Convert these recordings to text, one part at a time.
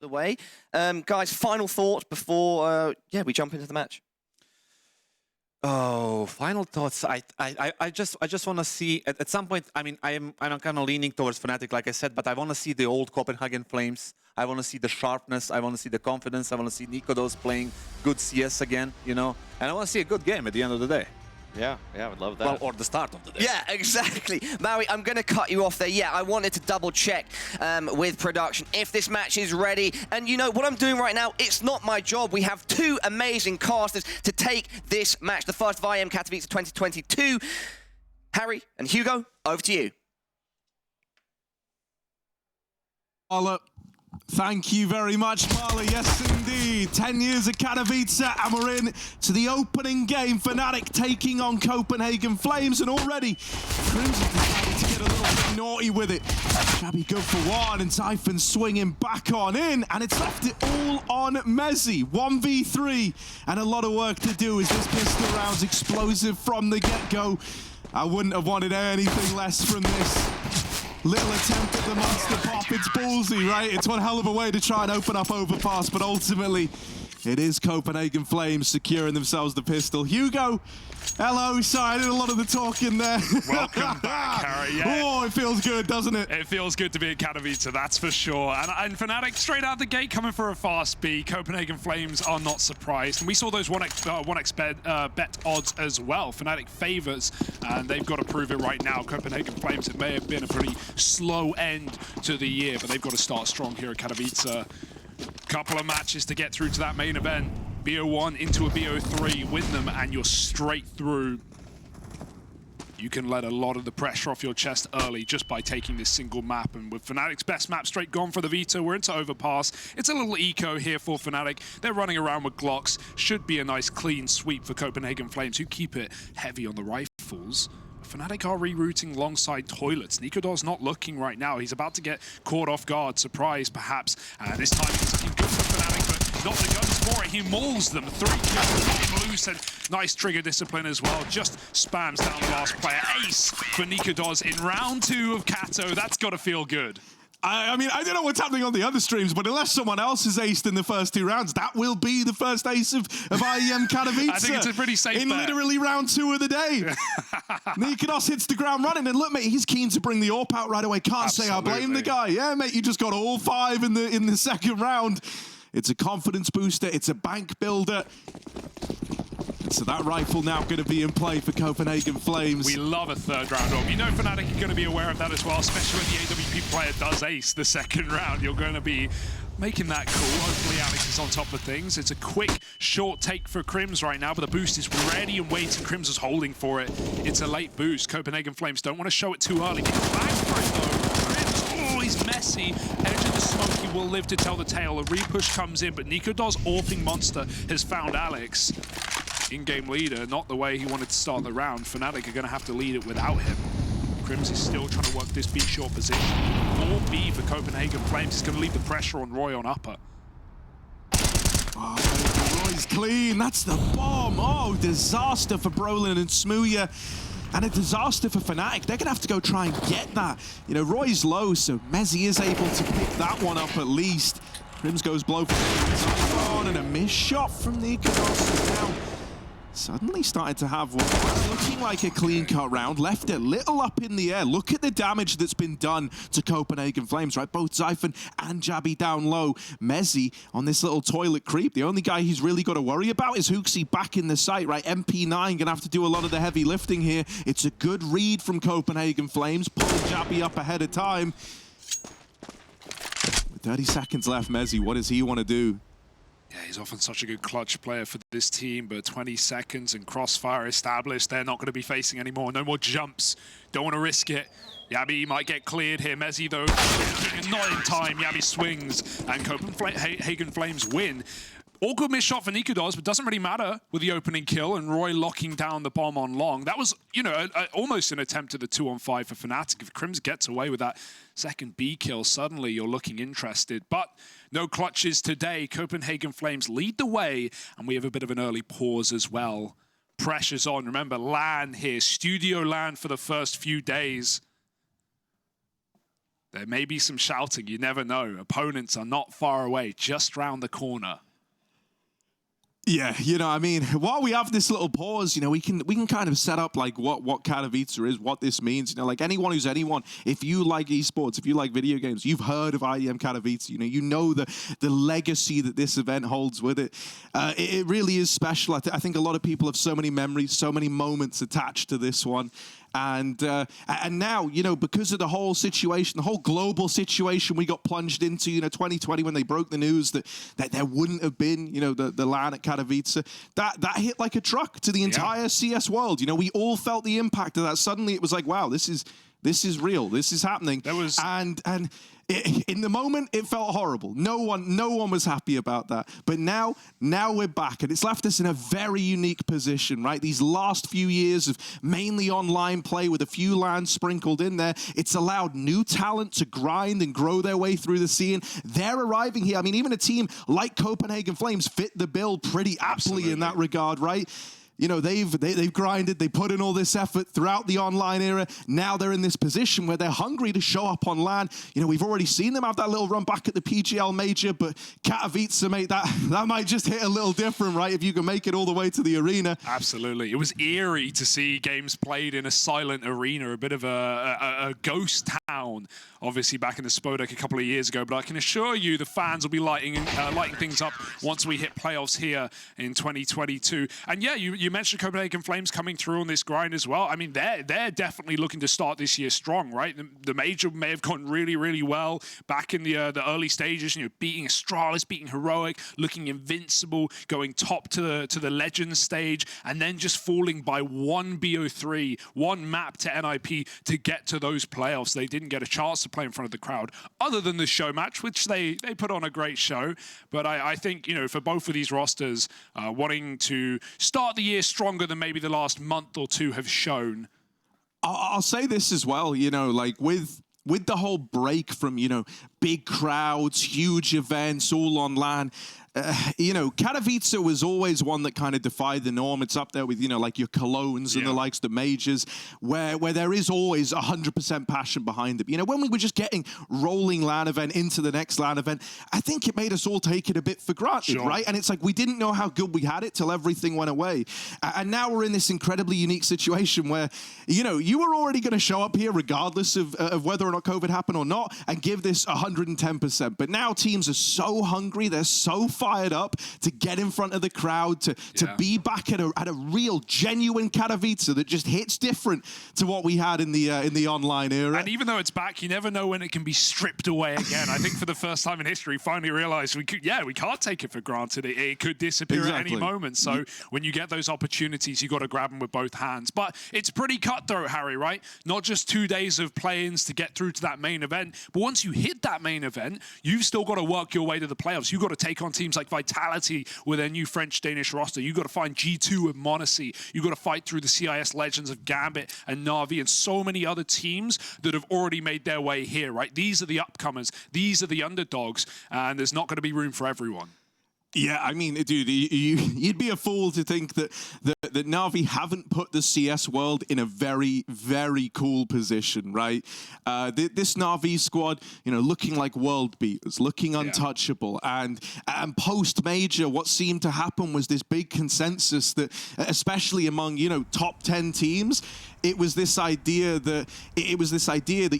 the way. Guys, final thoughts before we jump into the match. Oh, final thoughts. I just want to see at some point. I mean, I'm kind of leaning towards Fnatic, like I said, but I want to see the old Copenhagen Flames. I want to see the sharpness. I want to see the confidence. I want to see Nikodos playing good CS again, you know. And I want to see a good game at the end of the day. Yeah, I would love that. Well, or the start of the day. Yeah, exactly. Maui, I'm going to cut you off there. Yeah, I wanted to double check with production if this match is ready. And you know, what I'm doing right now, it's not my job. We have two amazing casters to take this match, the first of IEM Katowice 2022. Harry and Hugo, over to you. Thank you very much, Marla. Yes, indeed. 10 years of Katowice, and we're in to the opening game. Fnatic taking on Copenhagen Flames, and already Crimson decided to get a little bit naughty with it. Shabby good for one, and Zyphon swinging back on in, and it's left it all on Mezzy. 1v3, and a lot of work to do as this pistol round's explosive from the get-go. I wouldn't have wanted anything less from this. Little attempt at the monster pop. It's ballsy, right? It's one hell of a way to try and open up Overpass, but ultimately, it is Copenhagen Flames securing themselves the pistol. Hugo, hello. Sorry, I did a lot of the talking there. Welcome back, Harry. Yeah. Oh, it feels good, doesn't it? It feels good to be at Katowice, that's for sure. And Fnatic straight out the gate coming for a fast B. Copenhagen Flames are not surprised. And we saw those 1x bet odds as well. Fnatic favors, and they've got to prove it right now. Copenhagen Flames, it may have been a pretty slow end to the year, but they've got to start strong here at Katowice. Couple of matches to get through to that main event. BO1 into a BO3, win them, and you're straight through. You can let a lot of the pressure off your chest early just by taking this single map. And with Fnatic's best map straight gone for the veto, we're into Overpass. It's a little eco here for Fnatic. They're running around with Glocks. Should be a nice clean sweep for Copenhagen Flames, who keep it heavy on the rifles. Fnatic are rerouting alongside toilets. Nikodos not looking right now. He's about to get caught off guard, surprised perhaps. This time he's looking good for Fnatic, but not the guns for it. He mauls them. 3 kills loose, and nice trigger discipline as well. Just spams down the last player. Ace for Nikodos in round 2 of Kato. That's got to feel good. I mean, I don't know what's happening on the other streams, but unless someone else has aced in the first 2 rounds, that will be the first ace of IEM Katowice. I think it's a pretty safe in bet. Literally round 2 of the day. Nikodos hits the ground running, and look, mate, he's keen to bring the AWP out right away. Can't say I blame the guy. Yeah, mate, you just got all 5 in the second round. It's a confidence booster. It's a bank builder. So that rifle now going to be in play for Copenhagen Flames. We love a 3rd round up. You know Fnatic are going to be aware of that as well, especially when the AWP player does ace the 2nd round. You're going to be making that cool. Hopefully Alex is on top of things. It's a quick, short take for Crims right now, but the boost is ready and waiting. Crims is holding for it. It's a late boost. Copenhagen Flames don't want to show it too early. Back for it though. Crims, oh, he's messy. Edge of the smoke, he will live to tell the tale. A repush comes in, but Nikodos AWPing Monster has found Alex. In-game leader, not the way he wanted to start the round. Fnatic are going to have to lead it without him. Crims is still trying to work this B short position. 4B for Copenhagen Flames is going to leave the pressure on Roy on upper. Oh, Roy's clean. That's the bomb. Oh, disaster for Brolin and smooya. And a disaster for Fnatic. They're going to have to go try and get that. You know, Roy's low, so Mezzy is able to pick that one up at least. Crims goes blow for Zyphon, and a miss shot from Nikodos now. Suddenly started to have what looking like a clean-cut round, left it a little up in the air. Look at the damage that's been done to Copenhagen Flames, right? Both Zyphon and Jabby down low. Mezzy on this little toilet creep. The only guy he's really got to worry about is Hooksy back in the site, right? MP9 gonna have to do a lot of the heavy lifting here. It's a good read from Copenhagen Flames, pulling Jabby up ahead of time. With 30 seconds left, Mezzy, what does he want to do? Yeah, he's often such a good clutch player for this team, but 20 seconds and crossfire established. They're not going to be facing anymore. No more jumps. Don't want to risk it. Jabby might get cleared here. Mezzy, though, not in time. Jabby swings, and Copenhagen Flames win. Awkward miss shot for Nikodos, but doesn't really matter with the opening kill and Roy locking down the bomb on long. That was, you know, almost an attempt at the 2-on-5 for Fnatic. If Crims gets away with that second B kill, suddenly you're looking interested. But no clutches today. Copenhagen Flames lead the way, and we have a bit of an early pause as well. Pressure's on. Remember, LAN here. Studio LAN for the first few days. There may be some shouting, you never know. Opponents are not far away, just round the corner. Yeah, you know, I mean, while we have this little pause, you know, we can kind of set up like what Katowice is, what this means. You know, like anyone who's anyone, if you like esports, if you like video games, you've heard of IEM Katowice. You know the legacy that this event holds with it. It really is special. I think a lot of people have so many memories, so many moments attached to this one. And now, you know, because of the whole situation, the whole global situation we got plunged into, you know, 2020 when they broke the news that there wouldn't have been, you know, the LAN at Katowice, that hit like a truck to the entire CS world. You know, we all felt the impact of that. Suddenly it was like, wow, this is real. This is happening. In the moment, it felt horrible. No one was happy about that. But now we're back, and it's left us in a very unique position, right? These last few years of mainly online play with a few LANs sprinkled in there, it's allowed new talent to grind and grow their way through the scene. They're arriving here. I mean, even a team like Copenhagen Flames fit the bill pretty aptly in that regard, right? You know, they've grinded, they put in all this effort throughout the online era. Now they're in this position where they're hungry to show up on LAN. You know, we've already seen them have that little run back at the PGL Major, but Katowice, mate, that might just hit a little different, right? If you can make it all the way to the arena. Absolutely. It was eerie to see games played in a silent arena, a bit of a ghost town, obviously back in the Spodek a couple of years ago. But I can assure you the fans will be lighting things up once we hit playoffs here in 2022. And yeah, you mentioned Copenhagen Flames coming through on this grind as well. I mean, they're definitely looking to start this year strong, right? The major may have gone really, really well back in the early stages. You know, beating Astralis, beating Heroic, looking invincible, going top to the Legends stage, and then just falling by one BO3, one map to NIP to get to those playoffs. They didn't get a chance to play in front of the crowd, other than the show match, which they put on a great show. But I think, you know, for both of these rosters, wanting to start the year stronger than maybe the last month or two have shown. I'll say this as well, you know, like with the whole break from, you know, big crowds, huge events, all on LAN, you know, Katowice was always one that kind of defied the norm. It's up there with, you know, like your Colognes and the likes, the majors, where there is always 100% passion behind it. You know, when we were just getting rolling LAN event into the next LAN event, I think it made us all take it a bit for granted, right? And it's like we didn't know how good we had it till everything went away. And now we're in this incredibly unique situation where, you know, you were already going to show up here regardless of whether or not COVID happened or not and give this 110%. But now teams are so hungry, they're so fired up to get in front of the crowd, to be back at a real, genuine Katowice that just hits different to what we had in the online era. And even though it's back, you never know when it can be stripped away again. I think for the first time in history, finally realized we can't take it for granted. It could disappear at any moment. So when you get those opportunities, you got to grab them with both hands. But it's pretty cutthroat, Harry, right? Not just 2 days of play-ins to get through to that main event, but once you hit that main event, you've still got to work your way to the playoffs. You've got to take on teams like Vitality with their new French-Danish roster. You've got to find G2 with Monacy. You've got to fight through the CIS legends of Gambit and Na'Vi and so many other teams that have already made their way here, right? These are the upcomers. These are the underdogs, and there's not going to be room for everyone. Yeah, I mean, dude, you'd be a fool to think that Na'Vi haven't put the CS world in a very, very cool position, right? This Na'Vi squad, you know, looking like world beaters, looking untouchable, and post-major, what seemed to happen was this big consensus that, especially among, you know, top 10 teams, it was this idea that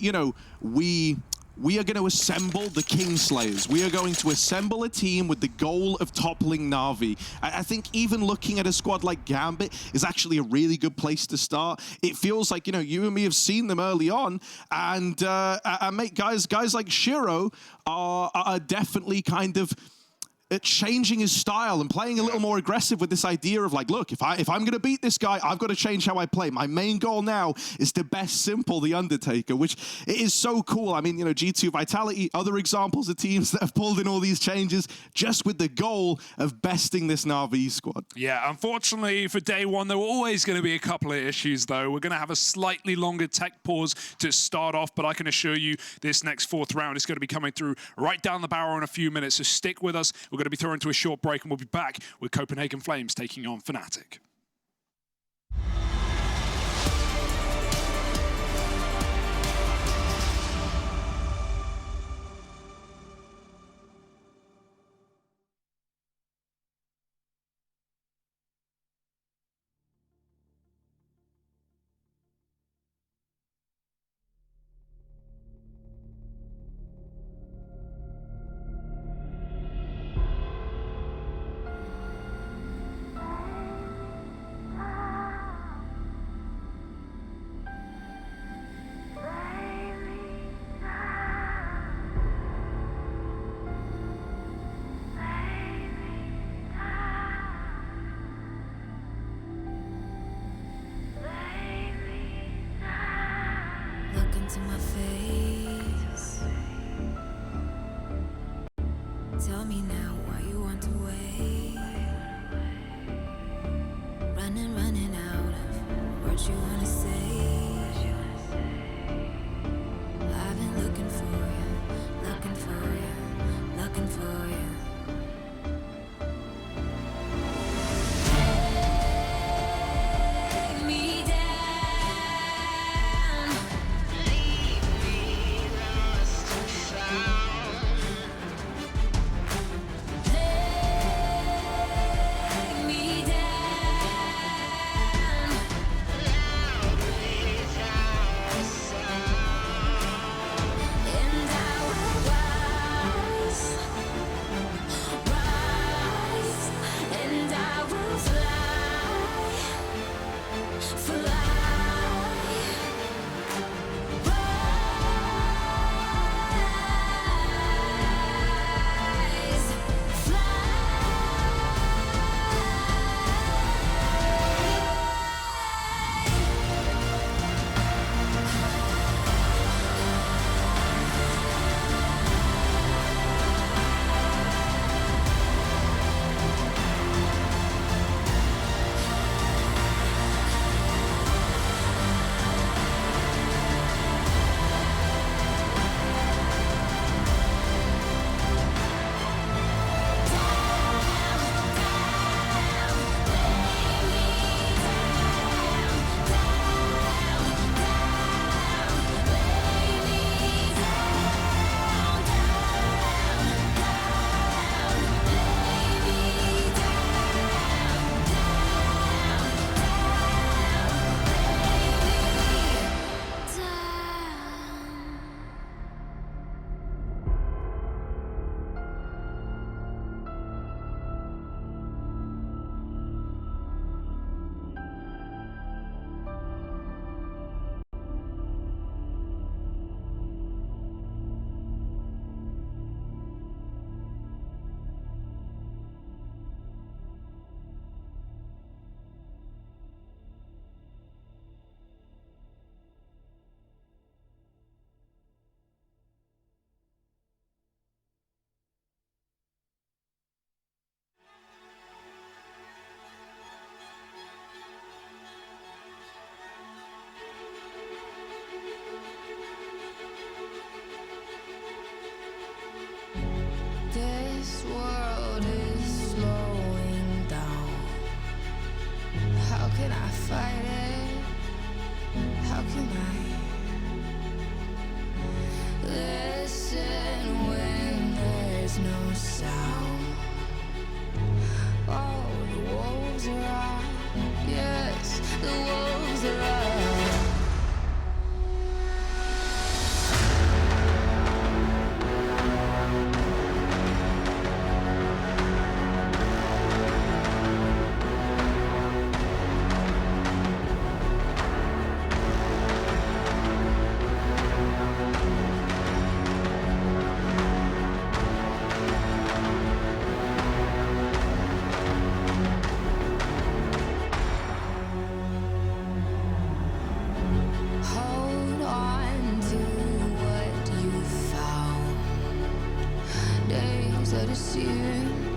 you know, we are going to assemble the Kingslayers. We are going to assemble a team with the goal of toppling Na'Vi. I think even looking at a squad like Gambit is actually a really good place to start. It feels like, you know, you and me have seen them early on, and mate, guys like Shiro are definitely kind of changing his style and playing a little more aggressive with this idea of like, look, if I'm going to beat this guy, I've got to change how I play. My main goal now is to best Simple the Undertaker, which is so cool. I mean, you know, G2 Vitality, other examples of teams that have pulled in all these changes just with the goal of besting this Na'Vi squad. Yeah, unfortunately for day one, there were always going to be a couple of issues though. We're going to have a slightly longer tech pause to start off, but I can assure you this next fourth round is going to be coming through right down the barrel in a few minutes, so stick with us. We're going to be thrown into a short break and we'll be back with Copenhagen Flames taking on fnatic. me now why you want to wait. Running out of what you wanna say. I've been looking for you, looking for you, looking for you. Take me down, leave me lost and found. Take me down, loud without a sound. And I will rise, and I will fly, fly. Rise, this world is slowing down. How can I fight it? How can I listen when there's no sound? Oh, the wolves are out. Yes, the wolves are out. Hold on to what you found. Days that assume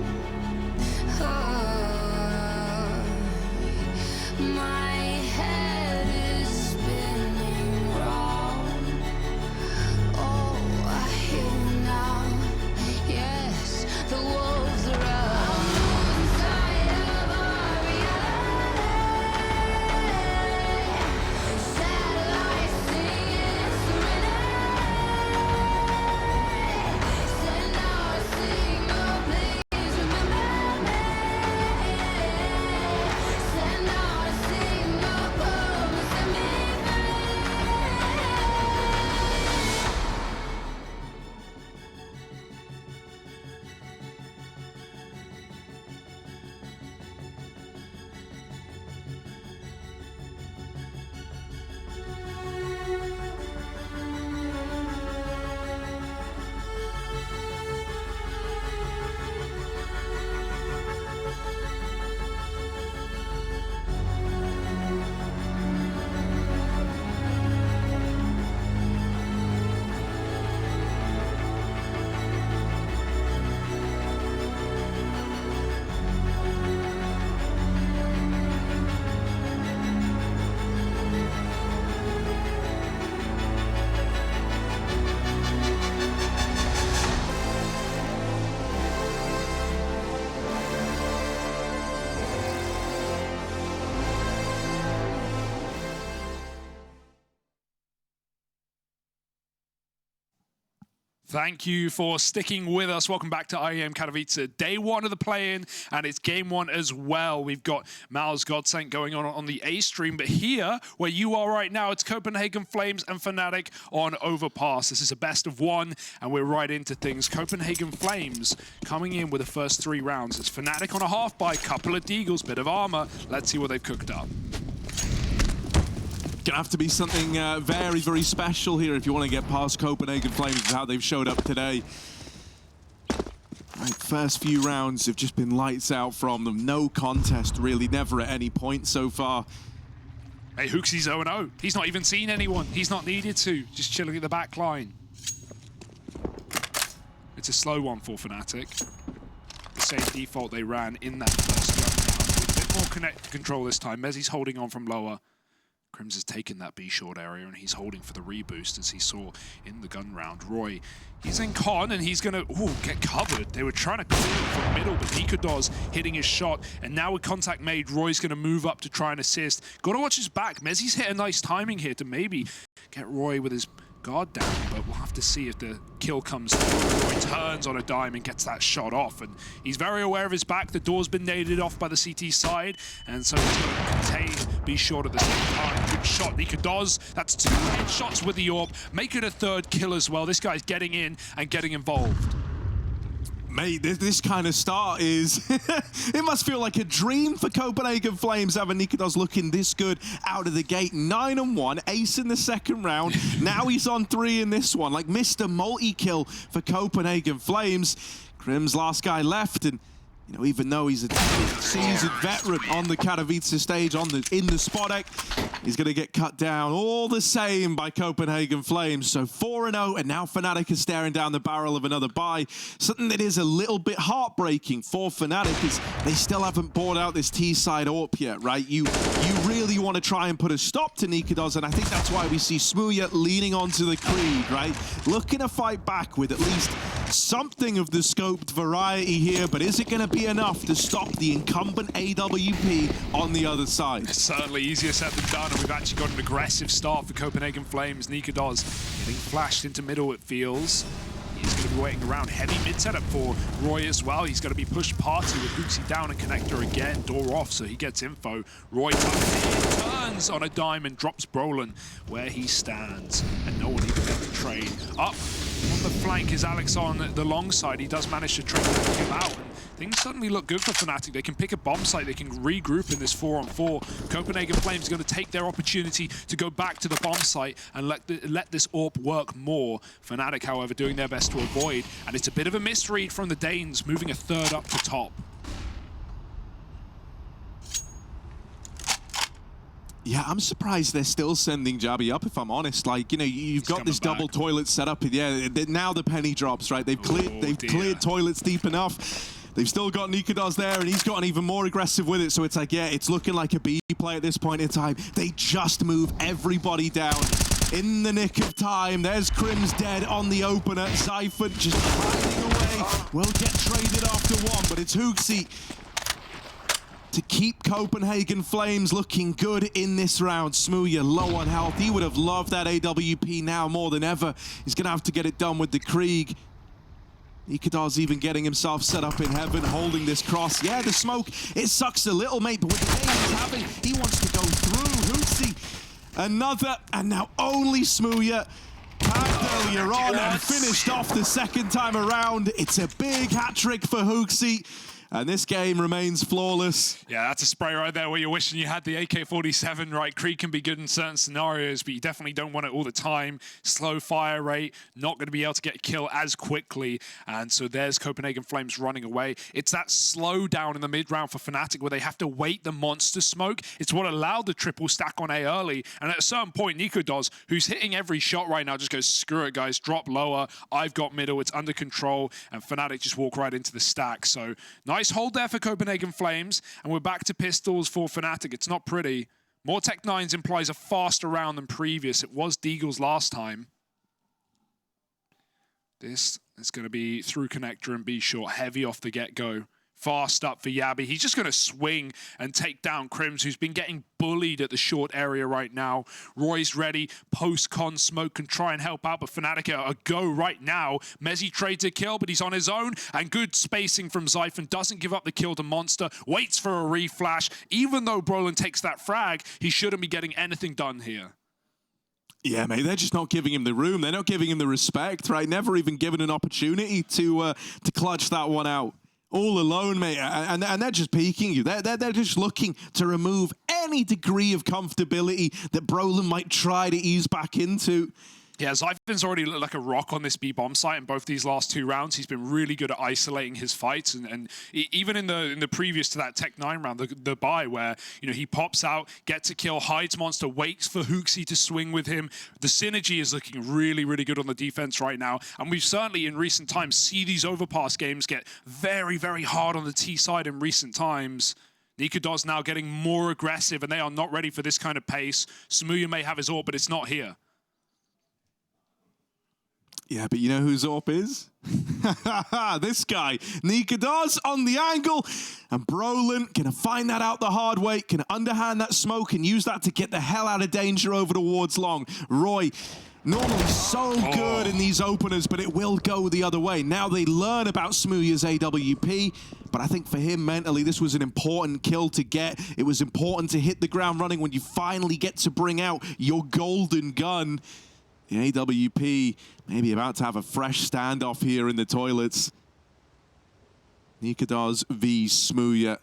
my head is spinning round. Oh, I hear now. Yes, the wolves are out. Inside of our reality. Satellites singing serenity. Send out a signal, please remember me. Thank you for sticking with us. Welcome back to IEM Katowice. Day one of the play-in, and it's game one as well. We've got Mal's Godsent going on the A stream, but here, where you are right now, it's Copenhagen Flames and fnatic on Overpass. This is a best of one, and we're right into things. Copenhagen Flames coming in with the first 3 rounds. It's fnatic on a half by, couple of deagles, bit of armor. Let's see what they've cooked up. Gonna have to be something very, very special here if you want to get past Copenhagen Flames and how they've showed up today. Right, first few rounds have just been lights out from them. No contest, really, never at any point so far. Hey, Hooksy's 0-0. He's not even seen anyone. He's not needed to. Just chilling at the back line. It's a slow one for fnatic. The same default they ran in that first round with a bit more connect control this time. Mezzi's holding on from lower. Crims has taken that B short area and he's holding for the reboost as he saw in the gun round. Roy, he's in con and he's gonna get covered. They were trying to clear him from middle, but Nikodos hitting his shot. And now with contact made, Roy's gonna move up to try and assist. Gotta watch his back. Mezzi's hit a nice timing here to maybe get Roy with his guard down, but we'll have to see if the kill comes through. Roy turns on a dime and gets that shot off, and he's very aware of his back. The door's been naded off by the CT side, and so he's going to contain, be short at the same time. Good shot, Nikodos. That's 2 headshots with the AWP. Make it a 3rd kill as well. This guy's getting in and getting involved. Mate, this kind of start is... it must feel like a dream for Copenhagen Flames having Nikodos looking this good out of the gate. 9-1, ace in the 2nd round. Now he's on 3 in this one. Like Mr. Multi-kill for Copenhagen Flames. Crim's last guy left, and you know, even though he's a seasoned veteran on the Katowice stage, in the Spodek, he's going to get cut down all the same by Copenhagen Flames. So 4-0, and now fnatic is staring down the barrel of another bye. Something that is a little bit heartbreaking for fnatic is they still haven't bought out this T-side AWP yet, right? You really want to try and put a stop to Nikodos, and I think that's why we see smooya leaning onto the Krieg, right? Looking to fight back with at least something of the scoped variety here, but is it going to be enough to stop the incumbent AWP on the other side? It's certainly easier said than done, and we've actually got an aggressive start for Copenhagen Flames. Nikodos getting flashed into middle, it feels. He's going to be waiting around. Heavy mid setup for Roy as well. He's going to be pushed party with Hooksy down and connector again. Door off, so he gets info. Roy turns on a dime and drops Brolin where he stands. And no one even got the trade. Up on the flank is Alex on the long side. He does manage to trade him out. And things suddenly look good for fnatic. They can pick a bomb site. They can regroup in this 4-on-4. Copenhagen Flames are going to take their opportunity to go back to the bomb site and let this AWP work more. fnatic, however, doing their best to avoid. And it's a bit of a misread from the Danes, moving a 3rd up to top. Yeah, I'm surprised they're still sending Jabby up, if I'm honest. Like, you know, you've got this double toilet set up. Yeah, now the penny drops, right? They've cleared toilets deep enough. They've still got Nikodos there, and he's gotten even more aggressive with it. So it's like, yeah, it's looking like a B play at this point in time. They just move everybody down in the nick of time. There's Crim's dead on the opener. Cypher just hiding away. Will get traded after 1, but it's Hooksy to keep Copenhagen Flames looking good in this round. smooya low on health. He would have loved that AWP now more than ever. He's going to have to get it done with the Krieg. Nikodos even getting himself set up in heaven, holding this cross. Yeah, the smoke, it sucks a little, mate, but with the game he's having, he wants to go through. Hooksy, another, and now only smooya. Earlier on and finished off the 2nd time around. It's a big hat-trick for Hooksy. And this game remains flawless. Yeah, that's a spray right there where you're wishing you had the AK-47, right? Krieg can be good in certain scenarios, but you definitely don't want it all the time. Slow fire rate, not going to be able to get a kill as quickly. And so there's Copenhagen Flames running away. It's that slow down in the mid-round for fnatic where they have to wait the monster smoke. It's what allowed the triple stack on A early. And at a certain point, Nikodos, who's hitting every shot right now, just goes, screw it, guys, drop lower. I've got middle, it's under control. And fnatic just walk right into the stack. So nice hold there for Copenhagen Flames, and we're back to pistols for fnatic. It's not pretty. More Tech 9s implies a faster round than previous. It was deagles last time. This is going to be through connector and B short, heavy off the get-go. fast up for Yabby. He's just going to swing and take down Crims, who's been getting bullied at the short area right now. Roy's ready. Post-con smoke can try and help out, but Fnatic are a go right now. Mezzi trades a kill, but he's on his own, and good spacing from Zyphon. Doesn't give up the kill to Monster. Waits for a reflash. Even though Brolin takes that frag, he shouldn't be getting anything done here. Yeah, mate, they're just not giving him the room. They're not giving him the respect, right? Never even given an opportunity to clutch that one out. All alone, mate, and they're just peeking you. They're just looking to remove any degree of comfortability that Brolin might try to ease back into. Yeah, Zyphon's already looked like a rock on this B-bomb site in both these last 2 rounds. He's been really good at isolating his fights, and even in the previous to that Tech 9 round, the bye where he pops out, gets a kill, hides Monster, waits for Hooksy to swing with him. The synergy is looking really, really good on the defense right now, and we've certainly in recent times see these Overpass games get very, very hard on the T side in recent times. Nikodos now getting more aggressive, and they are not ready for this kind of pace. smooya may have his ult, but it's not here. Yeah, but you know whose AWP is? This guy, Nikodos on the angle, and Brolin gonna find that out the hard way, can underhand that smoke and use that to get the hell out of danger over towards long. Roy, normally so good in these openers, but it will go the other way. Now they learn about smooya's AWP, but I think for him mentally, this was an important kill to get. It was important to hit the ground running when you finally get to bring out your golden gun. The AWP maybe about to have a fresh standoff here in the toilets. Nikodos v smooya.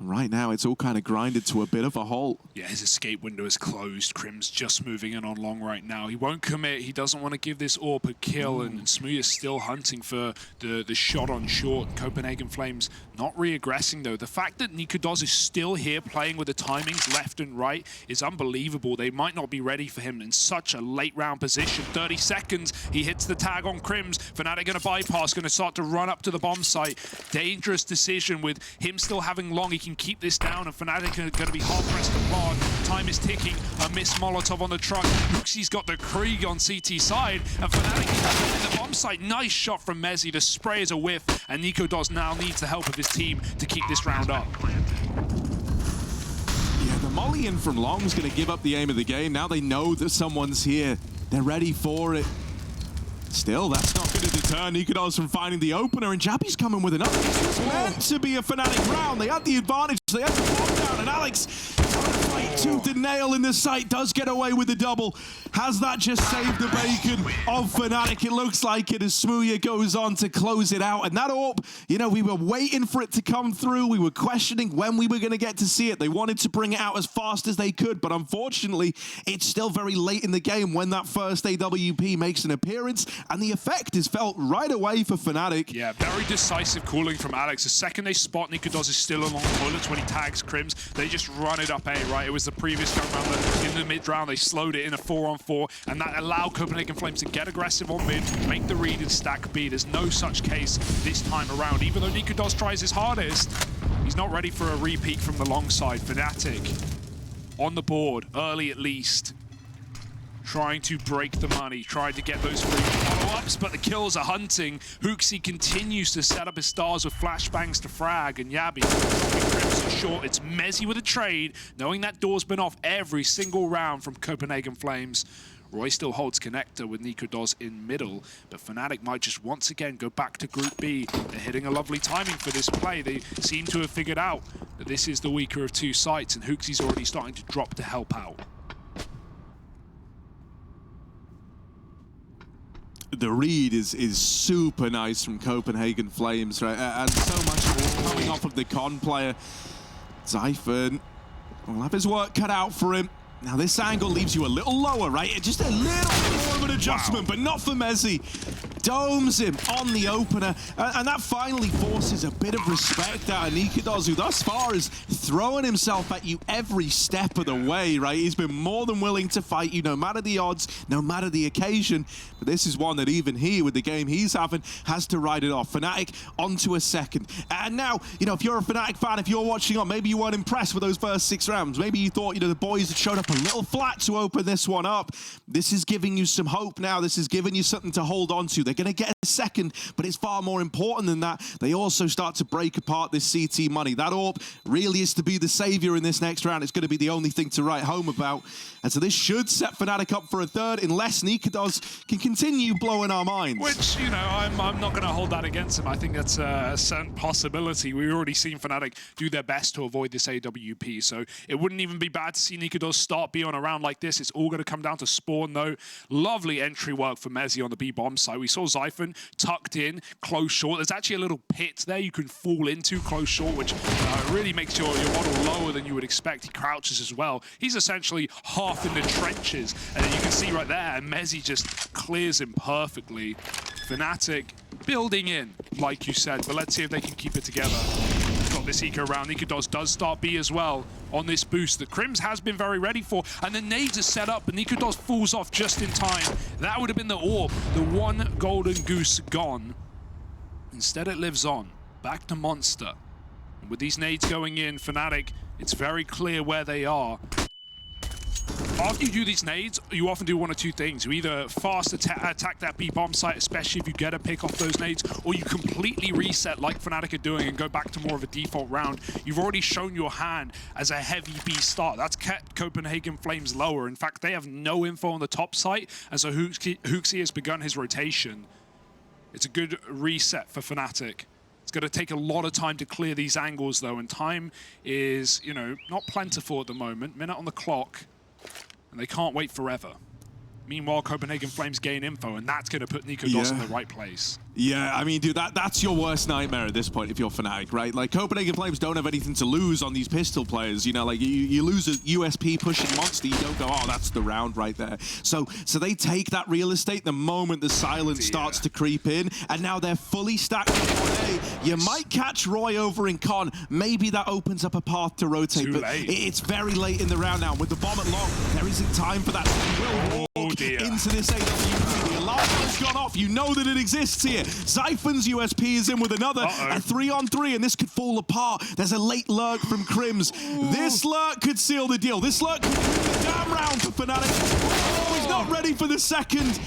Right now, it's all kind of grinded to a bit of a halt. Yeah, his escape window is closed. Crim's just moving in on long right now. He won't commit. He doesn't want to give this AWP a kill, and smooya's still hunting for the shot on short. Copenhagen Flames not re-aggressing, though. The fact that Nikodos is still here playing with the timings left and right is unbelievable. They might not be ready for him in such a late round position. 30 seconds, he hits the tag on Crims. Fnatic going to bypass, going to start to run up to the bomb site. Dangerous decision with him still having long. He can keep this down, and Fnatic are going to be hard-pressed to plant. Time is ticking. A missed Molotov on the truck. Hooksy's got the Krieg on CT side, and Fnatic in the bomb site. Nice shot from Mezzi. The spray is a whiff, and Nikodos now needs the help of his team to keep this round up. Yeah, the molly in from long is going to give up the aim of the game. Now they know that someone's here. They're ready for it. Still, that's not going to deter Nikodos from finding the opener, and Jabby's coming with another. This was meant to be a Fnatic round. They had the advantage. They had the bomb down, and Alex, fight tooth and nail in the sight, does get away with the double. Has that just saved the bacon of Fnatic? It looks like it as smooya goes on to close it out. And that AWP, we were waiting for it to come through. We were questioning when we were going to get to see it. They wanted to bring it out as fast as they could, but unfortunately, it's still very late in the game when that first AWP makes an appearance, and the effect is felt right away for Fnatic. Yeah, very decisive calling from Alex. The second they spot Nikodos is still along toilets when he tags Crims, they just run it up A, right? It was the previous gun round that in the mid-round, they slowed it in a 4-on-4, and that allowed Copenhagen Flames to get aggressive on mid, make the read and stack B. There's no such case this time around. Even though Nikodos tries his hardest, he's not ready for a repeat from the long side. Fnatic on the board, early at least. Trying to break the money, trying to get those free follow-ups, but the kills are hunting. Hooksy continues to set up his stars with flashbangs to frag, and Yabby Crimson short. It's Mezzi with a trade, knowing that door's been off every single round from Copenhagen Flames. Roy still holds connector with Nikodos in middle, but Fnatic might just once again go back to Group B. They're hitting a lovely timing for this play. They seem to have figured out that this is the weaker of two sites, and Hooksy's already starting to drop to help out. The read is super nice from Copenhagen Flames, right? And so much coming off of the con player. Zyphon will have his work cut out for him. Now this angle leaves you a little lower, right? Just a little bit more of an adjustment, but not for Mezzi. Domes him on the opener, and that finally forces a bit of respect out of Nikodos, who thus far is throwing himself at you every step of the way, right? He's been more than willing to fight you, no matter the odds, no matter the occasion. But this is one that even he, with the game he's having, has to ride it off. Fnatic onto a second. And now, if you're a Fnatic fan, if you're watching on, maybe you weren't impressed with those first 6 rounds. Maybe you thought, the boys had showed up a little flat to open this one up. This is giving you some hope now. This is giving you something to hold on to. They're going to get a second, but it's far more important than that. They also start to break apart this CT money. That AWP really is to be the savior in this next round. It's going to be the only thing to write home about. And so this should set fnatic up for a third, unless Nikodos can continue blowing our minds. Which, you know, I'm not going to hold that against him. I think that's a certain possibility. We've already seen fnatic do their best to avoid this AWP, so it wouldn't even be bad to see Nikodos start B on a round like this. It's all going to come down to spawn, though. Lovely entry work for Mezzi on the B-bomb side. We saw Zyphon tucked in, close short. There's actually a little pit there you can fall into close short, which really makes your model lower than you would expect. He crouches as well. He's essentially half in the trenches, and then you can see right there, and Mezzi just clears him perfectly. fnatic building in, like you said, but let's see if they can keep it together. Got this eco round. Nikodos does start B as well on this boost that Crims has been very ready for, and the nades are set up, but Nikodos falls off just in time. That would have been the AWP, the one golden goose gone. Instead it lives on, back to Monster. And with these nades going in, fnatic, it's very clear where they are. After you do these nades, you often do one or two things. You either fast attack that B-bomb site, especially if you get a pick off those nades, or you completely reset like fnatic are doing and go back to more of a default round. You've already shown your hand as a heavy B start. That's kept Copenhagen Flames lower. In fact, they have no info on the top site, and so Hooksy has begun his rotation. It's a good reset for fnatic. It's going to take a lot of time to clear these angles, though, and time is, you know, not plentiful at the moment. Minute on the clock. And they can't wait forever. Meanwhile, Copenhagen Flames gain info, and that's going to put Nikodos in the right place. Yeah, I mean, dude, that's your worst nightmare at this point if you're fnatic, right? Like, Copenhagen Flames don't have anything to lose on these pistol players. You know, like, you lose a USP pushing Monster, you don't go, oh, that's the round right there. So they take that real estate the moment the silence starts to creep in, and now they're fully stacked in 1A. You might catch Roy over in Con. Maybe that opens up a path to rotate, Too but late. It's very late in the round now. With the bomb at long, there isn't time for that. You will walk into this AWP. The alarm has gone off. You know that it exists here. Zyphon's USP is in with another. A 3-on-3, and this could fall apart. There's a late lurk from Crims. This lurk could seal the deal. This lurk could win the damn round for fnatic. Oh, he's not ready for the second.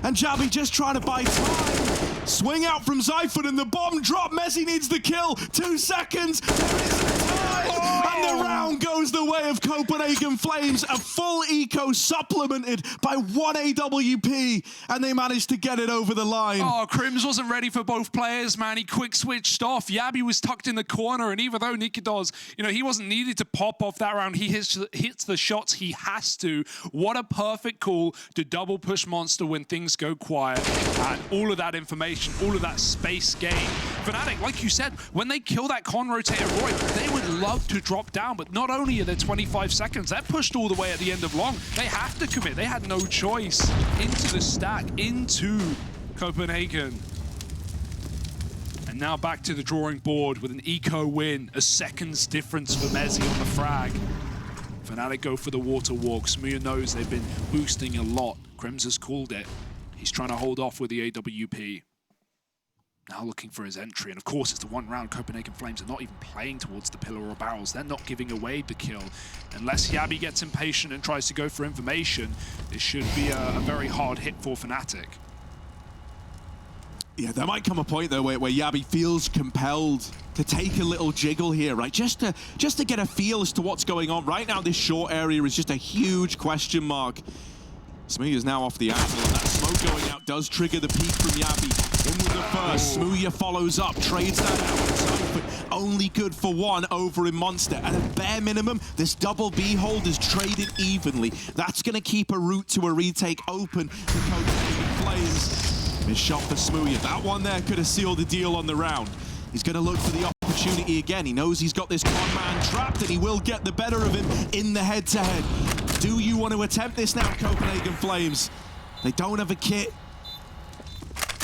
And Jabby just trying to buy time. Swing out from Zyphon, and the bomb drop. Mezzi needs the kill. 2 seconds. There is a tie. And the round goes the way of Copenhagen Flames. A full eco supplemented by 1 AWP. And they managed to get it over the line. Oh, Crims wasn't ready for both players, man. He quick switched off. Yabi was tucked in the corner, and even though Nikodos, you know, he wasn't needed to pop off that round, he hits the shots he has to. What a perfect call to double push Monster when things go quiet. And all of that information, all of that space gain. fnatic, like you said, when they kill that con rotator Roy, they would love to drop down, but not only are there 25 seconds, they're pushed all the way at the end of long. They have to commit. They had no choice. Into the stack, into Copenhagen. And now back to the drawing board with an eco win, a second's difference for Mezzi on the frag. fnatic go for the water walk. smooya knows they've been boosting a lot. Crims has called it. He's trying to hold off with the AWP. Now looking for his entry, and of course it's the one round. Copenhagen Flames are not even playing towards the pillar or barrels. They're not giving away the kill. Unless Yabi gets impatient and tries to go for information, this should be a very hard hit for fnatic. Yeah, there might come a point though where Yabi feels compelled to take a little jiggle here, right? Just to get a feel as to what's going on. Right now, this short area is just a huge question mark. smooya is now off the angle, and that smoke going out does trigger the peak from Yabi. In with the first, smooya follows up, trades that out, but only good for 1 over in Monster. At a bare minimum, this double B hold is traded evenly. That's going to keep a route to a retake open for Copenhagen Flames. Missed shot for smooya. That one there could have sealed the deal on the round. He's going to look for the opportunity again. He knows he's got this con man trapped, and he will get the better of him in the head-to-head. Do you want to attempt this now, Copenhagen Flames? They don't have a kit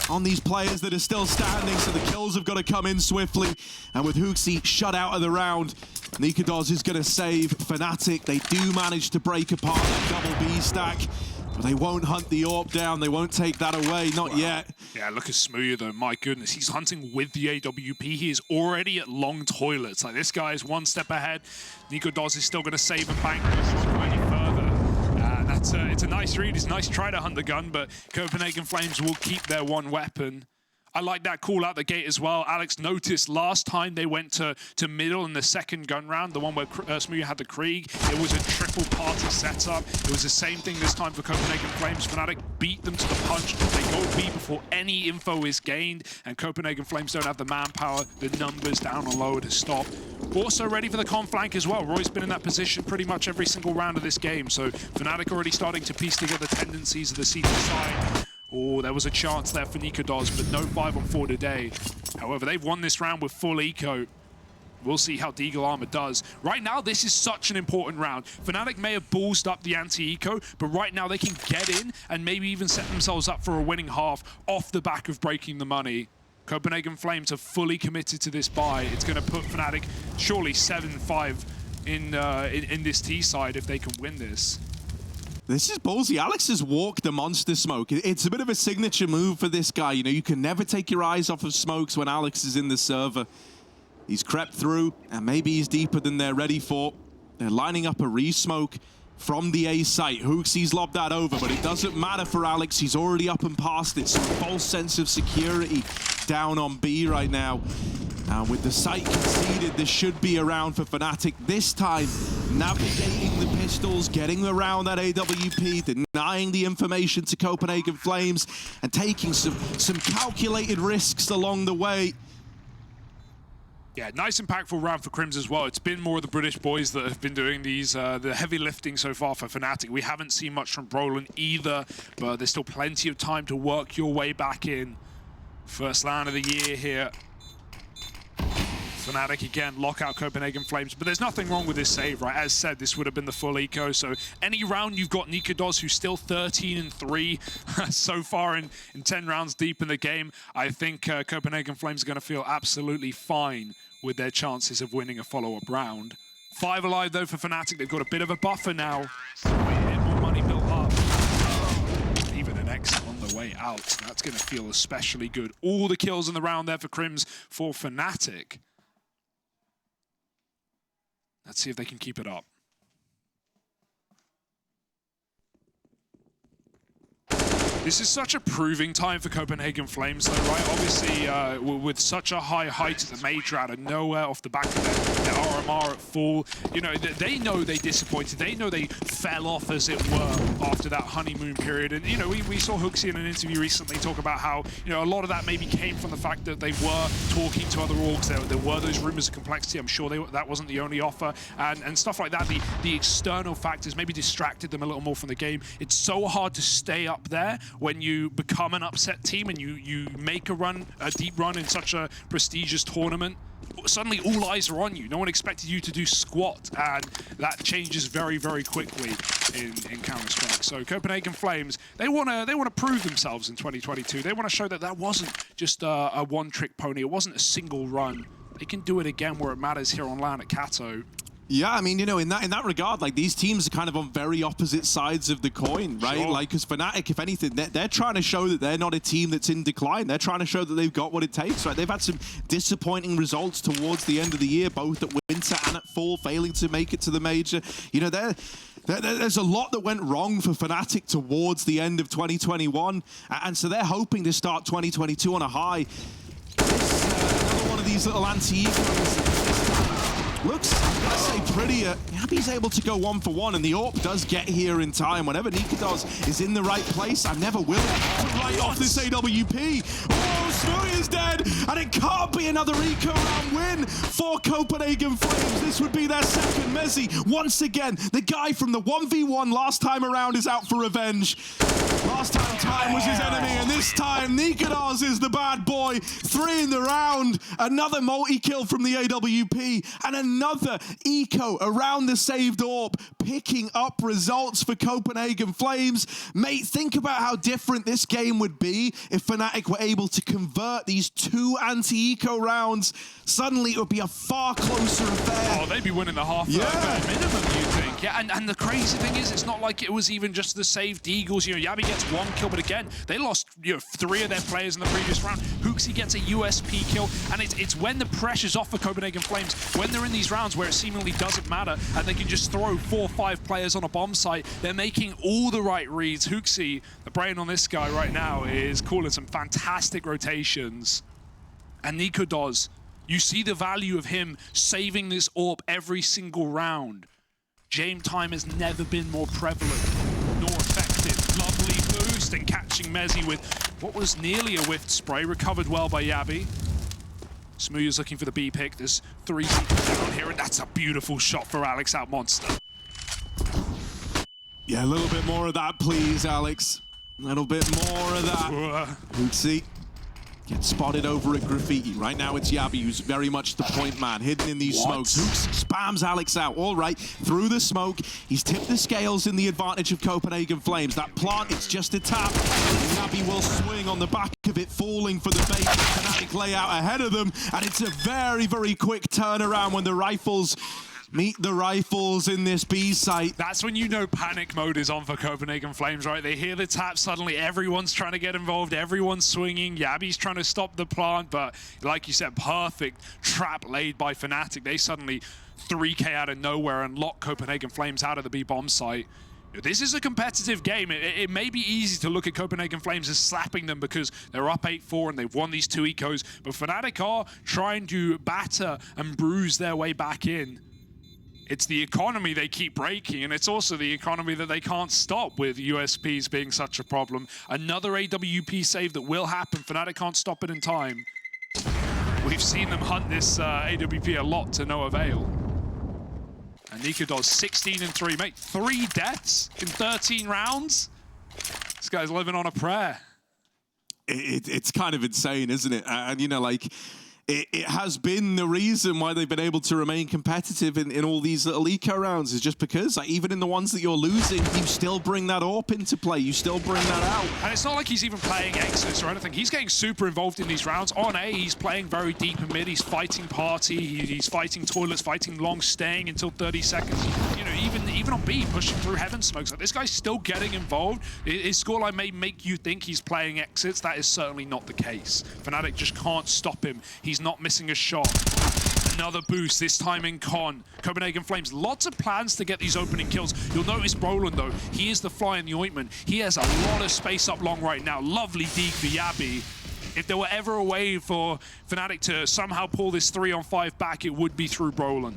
on these players that are still standing, so the kills have got to come in swiftly. And with Hooksy shut out of the round, Nikodos is going to save fnatic. They do manage to break apart that double B stack, but they won't hunt the AWP down. They won't take that away, not yet. Yeah, look at smooya though, my goodness. He's hunting with the AWP. He is already at long toilets. Like, this guy is one step ahead. Nikodos is still going to save and bank this go any further. it's a nice read. It's a nice try to hunt the gun, but Copenhagen Flames will keep their one weapon. I like that call out the gate as well. Alex noticed last time they went to middle in the second gun round, the one where smooya had the Krieg, it was a triple party setup. It was the same thing this time for Copenhagen Flames. Fnatic beat them to the punch. They go B before any info is gained, and Copenhagen Flames don't have the manpower, the numbers down and lower to stop. Also ready for the con flank as well. Roy's been in that position pretty much every single round of this game, so Fnatic already starting to piece together the tendencies of the CT side. Oh, there was a chance there for Nikodos, but no 5-on-4 today. However, they've won this round with full eco. We'll see how Deagle Armor does. Right now, this is such an important round. Fnatic may have ballsed up the anti-eco, but right now they can get in and maybe even set themselves up for a winning half off the back of breaking the money. Copenhagen Flames are fully committed to this buy. It's going to put Fnatic surely 7-5 in this T side if they can win this. This is ballsy. Alex has walked the monster smoke. It's a bit of a signature move for this guy. You know, you can never take your eyes off of smokes when Alex is in the server. He's crept through, and maybe he's deeper than they're ready for. They're lining up a re-smoke from the A site. Hooksy's lobbed that over, but it doesn't matter for Alex. He's already up and past it. So a false sense of security down on B right now. And with the site conceded, this should be around for Fnatic. This time, navigating the pistols, getting around that AWP, denying the information to Copenhagen Flames, and taking some calculated risks along the way. Yeah, nice impactful round for Crims as well. It's been more of the British boys that have been doing these the heavy lifting so far for Fnatic. We haven't seen much from Brolin either, but there's still plenty of time to work your way back in. First round of the year here. Fnatic again lock out Copenhagen Flames, but there's nothing wrong with this save, right? As said, this would have been the full eco, so any round you've got Nikodos, who's still 13-3 so far in 10 rounds deep in the game. I think Copenhagen Flames are going to feel absolutely fine with their chances of winning a follow-up round. 5 alive though for Fnatic. They've got a bit of a buffer now. More money built up. Even an exit on the way out. That's going to feel especially good. All the kills in the round there for Crims for Fnatic. Let's see if they can keep it up. This is such a proving time for Copenhagen Flames, though, right? Obviously, with such a high height at the major out of nowhere off the back of their RMR at full, you know, they know they disappointed. They know they fell off, as it were, after that honeymoon period. And, you know, we saw Hooksy in an interview recently talk about how, you know, a lot of that maybe came from the fact that they were talking to other orgs. There were those rumors of complexity. I'm sure that wasn't the only offer. And stuff like that, the external factors maybe distracted them a little more from the game. It's so hard to stay up there when you become an upset team and you make a deep run in such a prestigious tournament. Suddenly all eyes are on you. No one expected you to do squat, and that changes very, very quickly in Counter-Strike. So Copenhagen Flames, they want to prove themselves in 2022. They want to show that wasn't just a one-trick pony. It wasn't a single run. They can do it again where it matters here on LAN at Kato. Yeah, I mean, you know, in that regard, like, these teams are kind of on very opposite sides of the coin, right? Sure. Like, because Fnatic, if anything, they're trying to show that they're not a team that's in decline. They're trying to show that they've got what it takes, right? They've had some disappointing results towards the end of the year, both at winter and at fall, failing to make it to the major. You know, there's a lot that went wrong for Fnatic towards the end of 2021, and so they're hoping to start 2022 on a high. Another one of these little anti-ecos. Looks, I'm gonna say, prettier. Happy's able to go 1-for-1, and the AWP does get here in time. Whenever Nikodos is in the right place, I'm never willing to right off this AWP. Oh, smooya's dead, and it can't be another eco round win for Copenhagen Flames. This would be their second. Mezzy, once again, the guy from the 1v1 last time around is out for revenge. Last time was his enemy, and this time Nikodos is the bad boy. 3 in the round, another multi-kill from the AWP, and another eco around the saved AWP, picking up results for Copenhagen Flames. Mate, think about how different this game would be if Fnatic were able to convert convert these 2 anti-eco rounds, suddenly it would be a far closer affair. Oh, they'd be winning the half at minimum, you think. Yeah, and the crazy thing is, it's not like it was even just the saved Eagles. You know, Yabi gets 1 kill, but again, they lost 3 of their players in the previous round. Hooksy gets a USP kill, and it's when the pressure's off for Copenhagen Flames, when they're in these rounds where it seemingly doesn't matter, and they can just throw 4 or 5 players on a bomb site. They're making all the right reads. Hooksy, the brain on this guy right now, is calling some fantastic rotations. And Nikodos, you see the value of him saving this AWP every single round. Game time has never been more prevalent, nor effective. Lovely boost and catching Mezzy with what was nearly a whiffed spray, recovered well by Yabi. Smooya's looking for the B pick. There's 3 people down here, and that's a beautiful shot for Alex out Monster. Yeah, a little bit more of that, please, Alex. A little bit more of that. Hooksy gets spotted over at Graffiti. Right now it's Yabi who's very much the point man, hidden in these smokes. Hooksy spams Alex out, all right, through the smoke. He's tipped the scales in the advantage of Copenhagen Flames. That plant, it's just a tap. Yabi will swing on the back of it, falling for the bait. Fnatic layout ahead of them, and it's a very, very quick turnaround when the rifles meet the rifles in this B site. That's when you know panic mode is on for Copenhagen Flames, right? They hear the tap, suddenly everyone's trying to get involved, everyone's swinging. Yabi's trying to stop the plant, but like you said, perfect trap laid by Fnatic. They suddenly 3K out of nowhere and lock Copenhagen Flames out of the B bomb site. This is a competitive game. It may be easy to look at Copenhagen Flames as slapping them because they're up 8-4 and they've won these 2 ecos, but Fnatic are trying to batter and bruise their way back in. It's the economy they keep breaking, and it's also the economy that they can't stop with USPs being such a problem. Another AWP save that will happen. Fnatic can't stop it in time. We've seen them hunt this AWP a lot to no avail. And Nikodos 16-3, mate. 3 deaths in 13 rounds. This guy's living on a prayer. It's kind of insane, isn't it? And you know, like, it has been the reason why they've been able to remain competitive in all these little eco rounds, is just because, like, even in the ones that you're losing, you still bring that AWP into play. You still bring that out. And it's not like he's even playing Exodus or anything. He's getting super involved in these rounds. On A, he's playing very deep in mid. He's fighting Party. He's fighting Toilets, fighting Long, staying until 30 seconds. You know, even on B, pushing through Heaven Smokes. Like, this guy's still getting involved. His scoreline may make you think he's playing Exits. That is certainly not the case. Fnatic just can't stop him. He's not missing a shot. Another boost, this time in Con. Copenhagen Flames, lots of plans to get these opening kills. You'll notice Brolin, though, he is the fly in the ointment. He has a lot of space up long right now. Lovely deke for Yabi. If there were ever a way for Fnatic to somehow pull this 3-on-5 back, it would be through Brolin.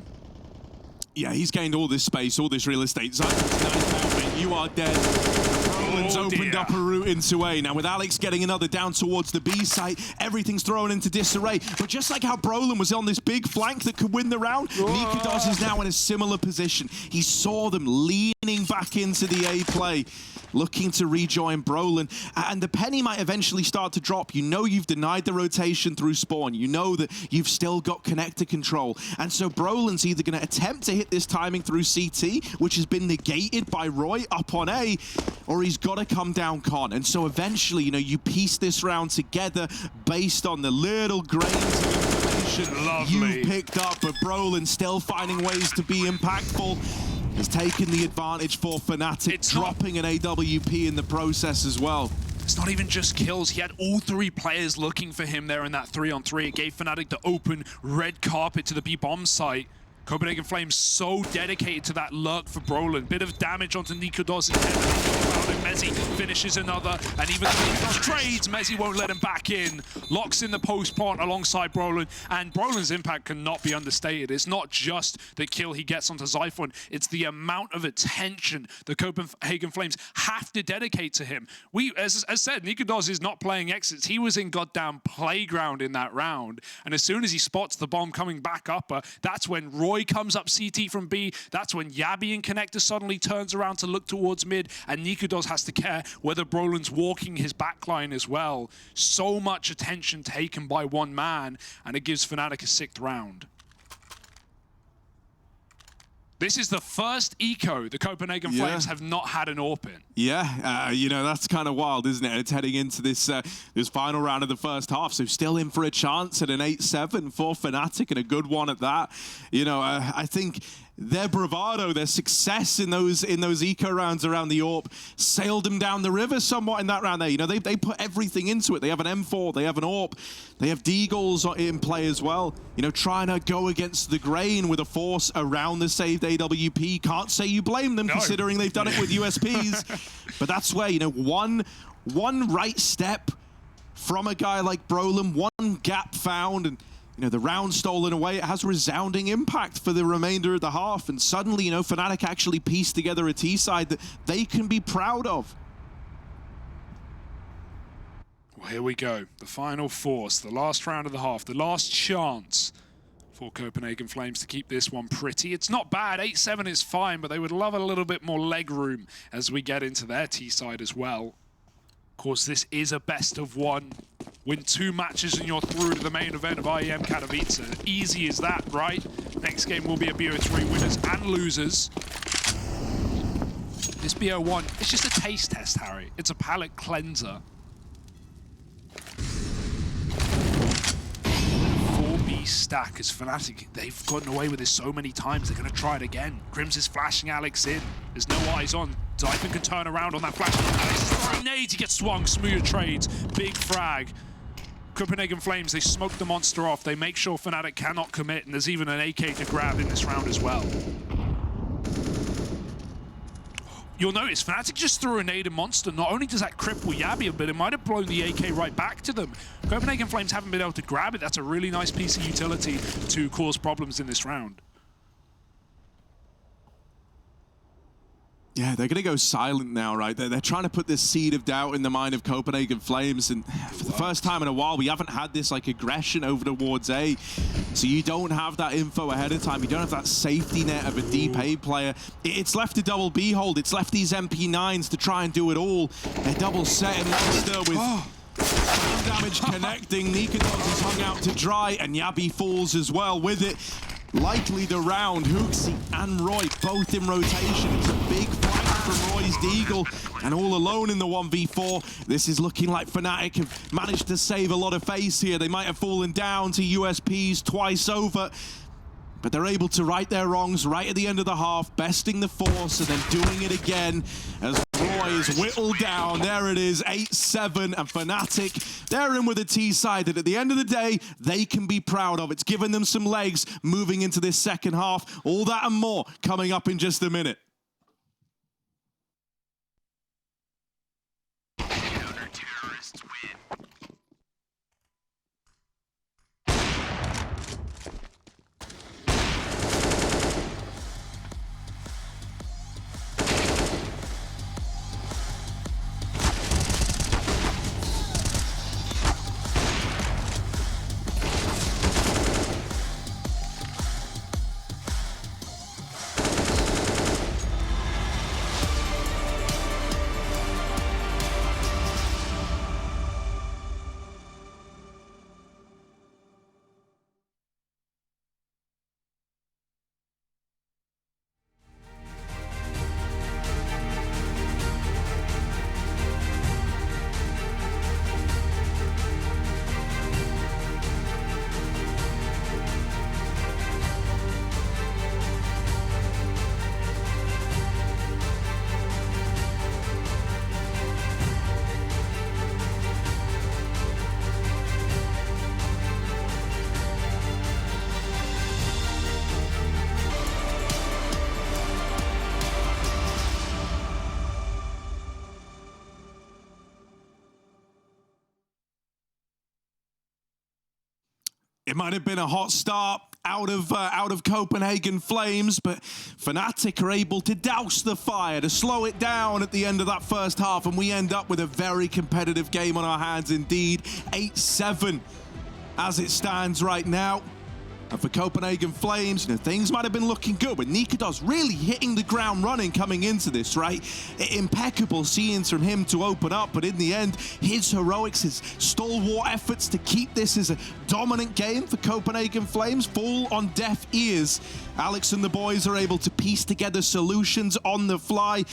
Yeah, he's gained all this space, all this real estate. Zyphon's you are dead. Brolin's opened up a route into A. Now, with Alex getting another down towards the B site, everything's thrown into disarray. But just like how Brolin was on this big flank that could win the round, Nikodos is now in a similar position. He saw them leaning back into the A play, looking to rejoin Brolin. And the penny might eventually start to drop. You know you've denied the rotation through spawn. You know that you've still got connector control. And so Brolin's either going to attempt to hit this timing through CT, which has been negated by Roy up on A, or he's got to come down Con. And so eventually, you know, you piece this round together based on the little grains of information you've picked up, but Brolin still finding ways to be impactful. He's taken the advantage for Fnatic, dropping an AWP in the process as well. It's not even just kills. He had all 3 players looking for him there in that 3-on-3. It gave Fnatic the open red carpet to the B bomb site. Copenhagen Flames so dedicated to that lurk for Brolin. Bit of damage onto Nikodos' head. Mezzy finishes another, and even though Nikodos trades, Mezzy won't let him back in. Locks in the post plant alongside Brolin, and Brolin's impact cannot be understated. It's not just the kill he gets onto Zyphon, it's the amount of attention the Copenhagen Flames have to dedicate to him. As said, Nikodos is not playing Exits. He was in goddamn playground in that round, and as soon as he spots the bomb coming back up, that's when Roy comes up CT from B. That's when Yabi in connector suddenly turns around to look towards mid, and Nikodos has to care whether Brolin's walking his backline as well. So much attention taken by one man, and it gives Fnatic a 6th round. This is the first eco the Copenhagen Flames have not had an AWP in. Yeah, you know, that's kind of wild, isn't it? It's heading into this this final round of the first half, so still in for a chance at an 8-7 for Fnatic, and a good one at that. You know, I think their bravado, their success in those eco rounds around the AWP sailed them down the river somewhat in that round there. You know, they put everything into it. They have an M4, they have an AWP, they have Deagles in play as well. You know, trying to go against the grain with a force around the saved AWP. Can't say you blame them, considering they've done it with USPs. But that's where, you know, one right step from a guy like Brolin, one gap found, and you know, the round stolen away, it has resounding impact for the remainder of the half. And suddenly, you know, Fnatic actually pieced together a T-side that they can be proud of. Well, here we go. The final force, the last round of the half, the last chance for Copenhagen Flames to keep this one pretty. It's not bad. 8-7 is fine, but they would love a little bit more leg room as we get into their T-side as well. Of course, this is a best of one. Win 2 matches and you're through to the main event of IEM Katowice. Easy as that, right? Next game will be a BO3 winners and losers. This BO1, it's just a taste test, Harry. It's a palate cleanser. 4B stack as Fnatic, they've gotten away with this so many times, they're going to try it again. Crims is flashing Alex in. There's no eyes on. Zypher can turn around on that flash. Alex is throwing nades, he gets swung. Smooya trades. Big frag. Copenhagen Flames, they smoke the monster off. They make sure Fnatic cannot commit, and there's even an AK to grab in this round as well. You'll notice Fnatic just threw a nade in Monster. Not only does that cripple Yabby, but it might have blown the AK right back to them. Copenhagen Flames haven't been able to grab it. That's a really nice piece of utility to cause problems in this round. Yeah, they're going to go silent now, right? They're trying to put this seed of doubt in the mind of Copenhagen Flames, and for the first time in a while, we haven't had this like aggression over towards A. So you don't have that info ahead of time. You don't have that safety net of a deep A player. It's left a double B hold. It's left these MP9s to try and do it all. They're double setting Monster with damage connecting. Nikados is hung out to dry, and Yabby falls as well with it. Likely the round, Hooksy and Roy both in rotation. It's a big fight from Roy's Deagle, and all alone in the 1v4. This is looking like Fnatic have managed to save a lot of face here. They might have fallen down to USPs twice over, but they're able to right their wrongs right at the end of the half, besting the force and then doing it again as Roy is whittled down. There it is, 8-7, and Fnatic, they're in with a T-side that at the end of the day, they can be proud of. It's given them some legs moving into this second half. All that and more coming up in just a minute. It might have been a hot start out of Copenhagen Flames, but Fnatic are able to douse the fire, to slow it down at the end of that first half, and we end up with a very competitive game on our hands indeed. 8-7 as it stands right now. And for Copenhagen Flames, things might have been looking good, but Nikados really hitting the ground running coming into this, right? Impeccable scenes from him to open up, but in the end, his heroics, his stalwart efforts to keep this as a dominant game for Copenhagen Flames fall on deaf ears. Alex and the boys are able to piece together solutions on the fly,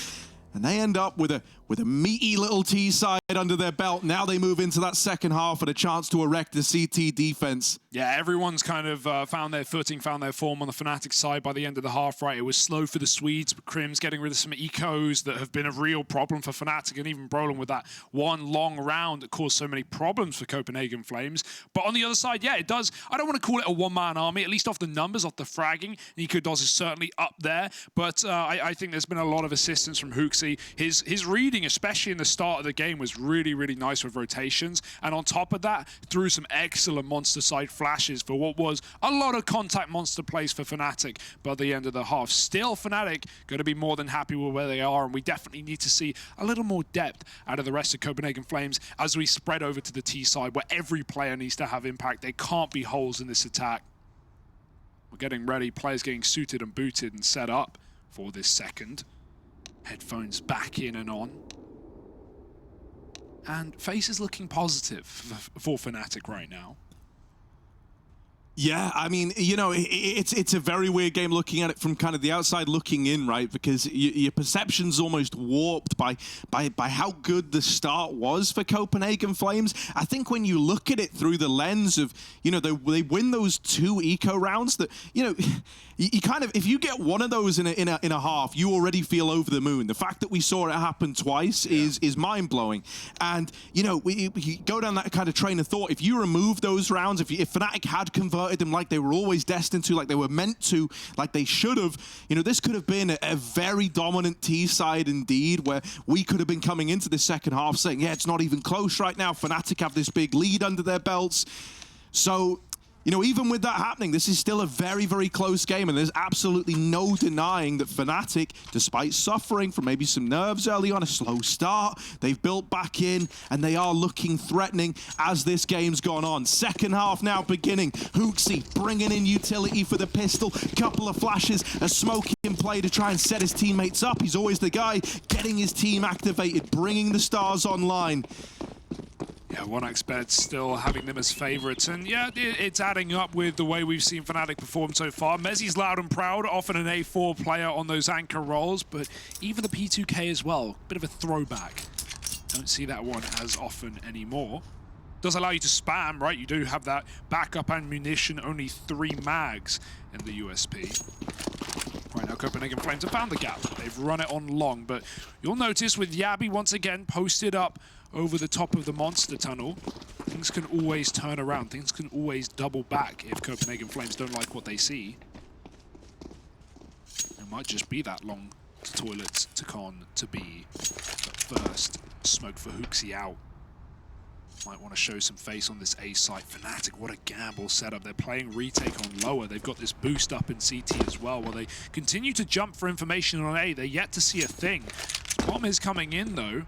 and they end up with a meaty little T-side under their belt. Now they move into that second half and a chance to erect the CT defense. Yeah, everyone's kind of found their footing, found their form on the Fnatic side by the end of the half, right? It was slow for the Swedes, but Crim's getting rid of some ecos that have been a real problem for Fnatic, and even Brolin with that one long round that caused so many problems for Copenhagen Flames. But on the other side, yeah, it does. I don't want to call it a one-man army, at least off the numbers, off the fragging. Nikados is certainly up there, but I think there's been a lot of assistance from Hooksy. His reading, especially in the start of the game, was really, really nice with rotations. And on top of that, threw some excellent monster side flashes for what was a lot of contact monster plays for Fnatic by the end of the half. Still, Fnatic going to be more than happy with where they are, and we definitely need to see a little more depth out of the rest of Copenhagen Flames as we spread over to the T side, where every player needs to have impact. There can't be holes in this attack. We're getting ready, players getting suited and booted and set up for this second. Headphones back in and on. And FaZe is looking positive for Fnatic right now. Yeah, I mean, it's a very weird game looking at it from kind of the outside looking in, right? Because your perception's almost warped by how good the start was for Copenhagen Flames. I think when you look at it through the lens of, they win those 2 eco rounds that, you kind of, if you get one of those in a half, you already feel over the moon. The fact that we saw it happen twice is mind-blowing. And, we go down that kind of train of thought. If you remove those rounds, if Fnatic had converted them like they were always destined to, like they were meant to, like they should have, this could have been a very dominant T-side indeed, where we could have been coming into the second half saying, yeah, it's not even close right now. Fnatic have this big lead under their belts. So, even with that happening, this is still a very, very close game, and there's absolutely no denying that Fnatic, despite suffering from maybe some nerves early on, a slow start, they've built back in, and they are looking threatening as this game's gone on. Second half now beginning. Hooksy bringing in utility for the pistol. Couple of flashes, a smoke in play to try and set his teammates up. He's always the guy getting his team activated, bringing the stars online. Yeah, 1xBet still having them as favourites, and yeah, it's adding up with the way we've seen Fnatic perform so far. Mezzi's loud and proud, often an A4 player on those anchor roles, but even the P2K as well, bit of a throwback. Don't see that one as often anymore. Does allow you to spam, right? You do have that backup ammunition, only 3 mags in the USP. Right now, Copenhagen Flames have found the gap. They've run it on long, but you'll notice with Yabi once again posted up over the top of the monster tunnel, things can always turn around. Things can always double back if Copenhagen Flames don't like what they see. It might just be that long toilets to con to be. But first, smoke for Hooksy out. Might want to show some face on this A site. Fnatic, what a gamble setup. They're playing retake on lower. They've got this boost up in CT as well, while they continue to jump for information on A. They're yet to see a thing. Bomb is coming in, though.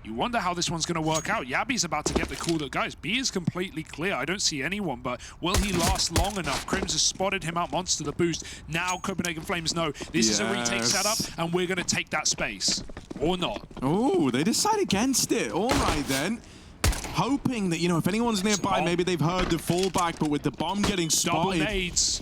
You wonder how this one's going to work out. Yabi's about to get the call that, guys, B is completely clear. I don't see anyone, but will he last long enough? Crims has spotted him out, monster the boost. Now Copenhagen Flames know this is a retake setup, and we're going to take that space. Or not. Oh, they decide against it. All right, then. Hoping that, if anyone's nearby, maybe they've heard the fallback, but with the bomb getting spotted... Double nades.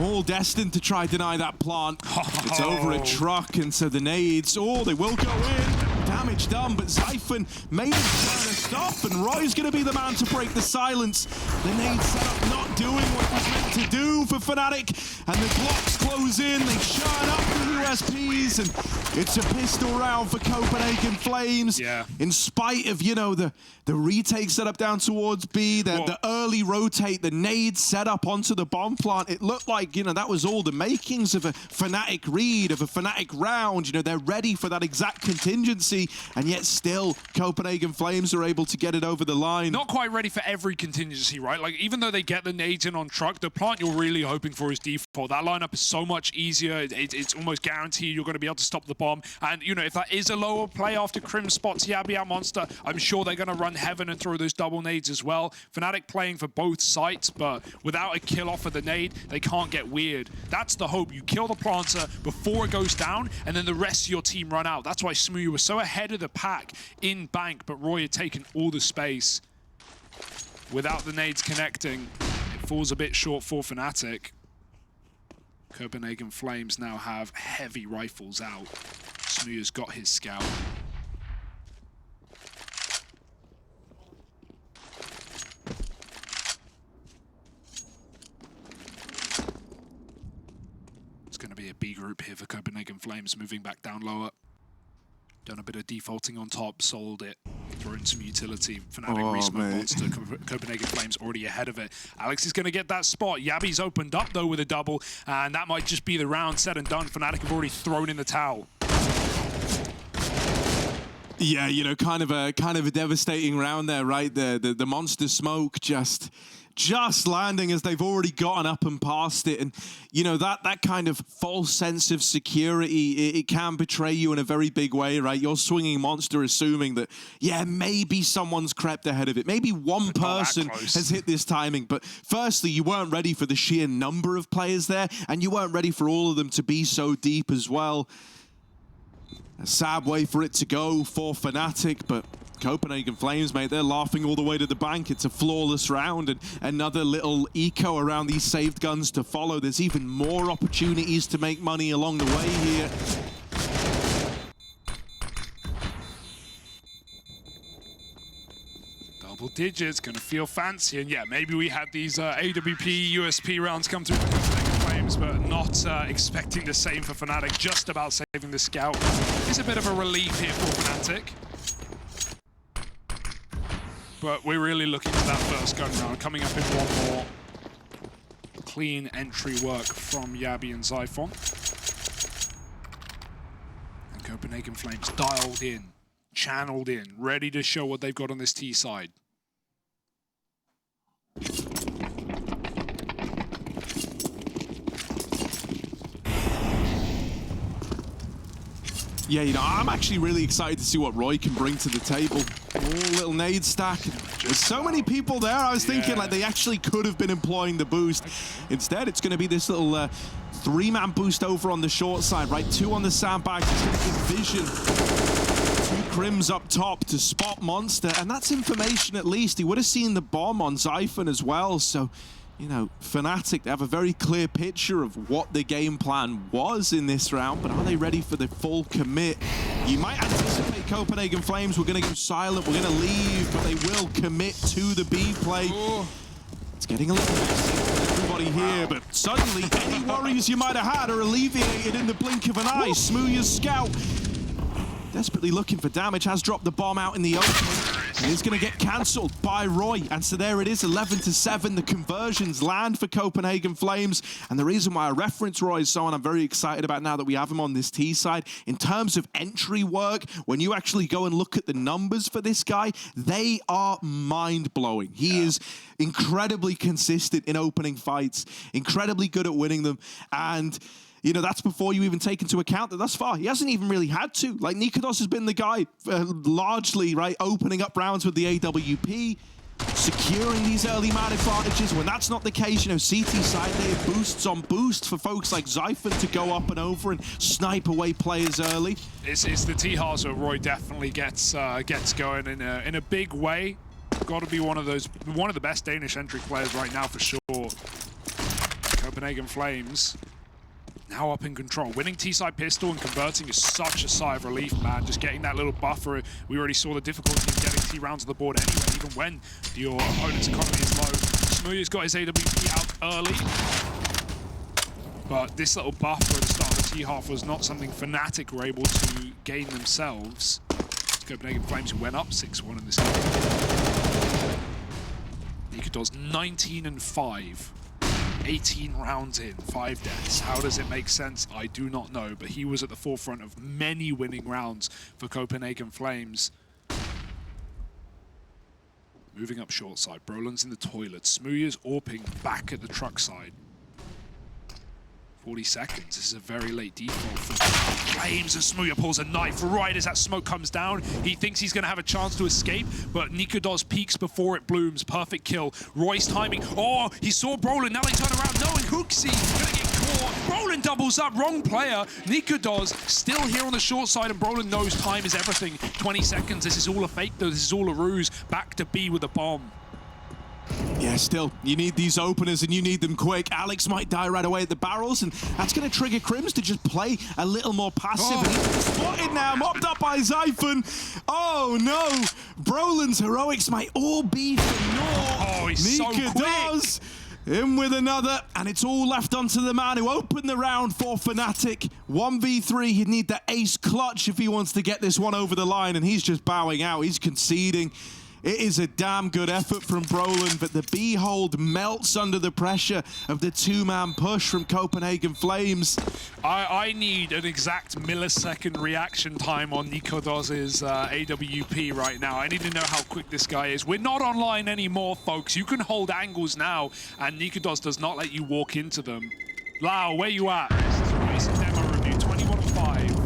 All destined to try deny that plant. It's over a truck, and so the nades, they will go in. Damage done, but Zyphon made him turn a stop, and Roy's going to be the man to break the silence. The nade setup not doing what it was meant to do for Fnatic, and the blocks close in. They shine up the USPs, and it's a pistol round for Copenhagen Flames. Yeah. In spite of, the retake setup down towards B, the early rotate, the nade set up onto the bomb plant, it looked like, that was all the makings of a Fnatic read, of a Fnatic round. They're ready for that exact contingency, and yet still Copenhagen Flames are able to get it over the line. Not quite ready for every contingency, right? Like, even though they get the nades in on truck, the plant you're really really hoping for his default. That lineup is so much easier. It's almost guaranteed you're going to be able to stop the bomb. And, you know, if that is a lower play after Crim spots Yabi out Monster, I'm sure they're going to run Heaven and throw those double nades as well. Fnatic playing for both sites, but without a kill off of the nade, they can't get weird. That's the hope. You kill the planter before it goes down, and then the rest of your team run out. That's why smooya was so ahead of the pack in Bank, but Roy had taken all the space. Without the nades connecting, it falls a bit short for Fnatic. Copenhagen Flames now have heavy rifles out. smooya's got his scout. It's going to be a B group here for Copenhagen Flames, moving back down lower. Done a bit of defaulting on top, sold it, thrown some utility. Fnatic resmoke monster, Copenhagen Flames already ahead of it. Alex is going to get that spot. Yabi's opened up though with a double, and that might just be the round said and done. Fnatic have already thrown in the towel. Yeah, you know, kind of a devastating round there, right? The monster smoke just landing as they've already gotten up and past it. And, you know, that kind of false sense of security, it can betray you in a very big way, right? You're swinging monster assuming that, yeah, maybe someone's crept ahead of it. Maybe one person has hit this timing. But firstly, you weren't ready for the sheer number of players there, and you weren't ready for all of them to be so deep as well. A sad way for it to go for Fnatic, but Copenhagen Flames, mate, they're laughing all the way to the bank. It's a flawless round, and another little eco around these saved guns to follow. There's even more opportunities to make money along the way here. Double digits, gonna feel fancy, and yeah, maybe we had these AWP, USP rounds come through for Copenhagen Flames, but not expecting the same for Fnatic. Just about saving the scout. It's a bit of a relief here for Fnatic. But we're really looking to that first gun round, coming up in one more. Clean entry work from Yabi and Zyphon. And Copenhagen Flames dialed in, channeled in, ready to show what they've got on this T side. Yeah, you know, I'm actually really excited to see what Roy can bring to the table. Little nade stack. There's so many people there. I was thinking like they actually could have been employing the boost. Instead, it's going to be this little three-man boost over on the short side, right? Two on the sandbags. It's going to give vision. Two Crims up top to spot monster, and that's information at least. He would have seen the bomb on Zyphon as well, so... You know, Fnatic, they have a very clear picture of what the game plan was in this round, but are they ready for the full commit? You might anticipate Copenhagen Flames, we're going to go silent, we're going to leave, but they will commit to the B play. Ooh. It's getting a little messy for everybody here, but suddenly any worries you might have had are alleviated in the blink of an eye. smooya's scout, desperately looking for damage, has dropped the bomb out in the open. And it's going to get cancelled by Roy. And so there it is, 11-7. The conversions land for Copenhagen Flames. And the reason why I reference Roy is someone I'm very excited about now that we have him on this T side. In terms of entry work, when you actually go and look at the numbers for this guy, they are mind-blowing. He is incredibly consistent in opening fights, incredibly good at winning them. And... you know, that's before you even take into account that thus far, he hasn't even really had to. Like, Nikodos has been the guy largely, right, opening up rounds with the AWP, securing these early man advantages. When that's not the case, you know, CT side, they have boosts on boost for folks like Zyphon to go up and over and snipe away players early. It's the T-Hars where Roy definitely gets going in a big way. Got to be one of the best Danish entry players right now for sure. Copenhagen Flames. Now up in control. Winning T-side pistol and converting is such a sigh of relief, man. Just getting that little buffer. We already saw the difficulty in getting T rounds on the board anyway, even when your opponent's economy is low. smooya's got his AWP out early. But this little buffer at the start of the T-half was not something Fnatic were able to gain themselves. Copenhagen Flames went up 6-1 in this game. Nikodos 19-5. 18 rounds in, 5 deaths. How does it make sense? I do not know, but he was at the forefront of many winning rounds for Copenhagen Flames. Moving up short side, Brolin's in the toilet. smooya's AWPing back at the truck side. 40 seconds. This is a very late default for Flames, and smooya pulls a knife right as that smoke comes down. He thinks he's going to have a chance to escape, but Nikodos peeks before it blooms. Perfect kill. Roy's timing. Oh, he saw Brolin. Now they turn around knowing Hooksy going to get caught. Brolin doubles up. Wrong player. Nikodos still here on the short side, and Brolin knows time is everything. 20 seconds. This is all a fake, though. This is all a ruse. Back to B with a bomb. Yeah, still, you need these openers and you need them quick. Alex might die right away at the barrels, and that's going to trigger Crims to just play a little more passive. And he's spotted now, mopped up by Zyphon. Oh no, Brolin's heroics might all be for naught. Oh, he's so quick. Does. In with another, and it's all left onto the man who opened the round for fnatic. 1v3, he'd need the ace clutch if he wants to get this one over the line, and he's just bowing out, he's conceding. It is a damn good effort from Brolin, but the B-hold melts under the pressure of the two-man push from Copenhagen Flames. I need an exact millisecond reaction time on Nikodos' AWP right now. I need to know how quick this guy is. We're not online anymore, folks. You can hold angles now, and Nikodos does not let you walk into them. Lau, where you at? This is demo review, 21-5.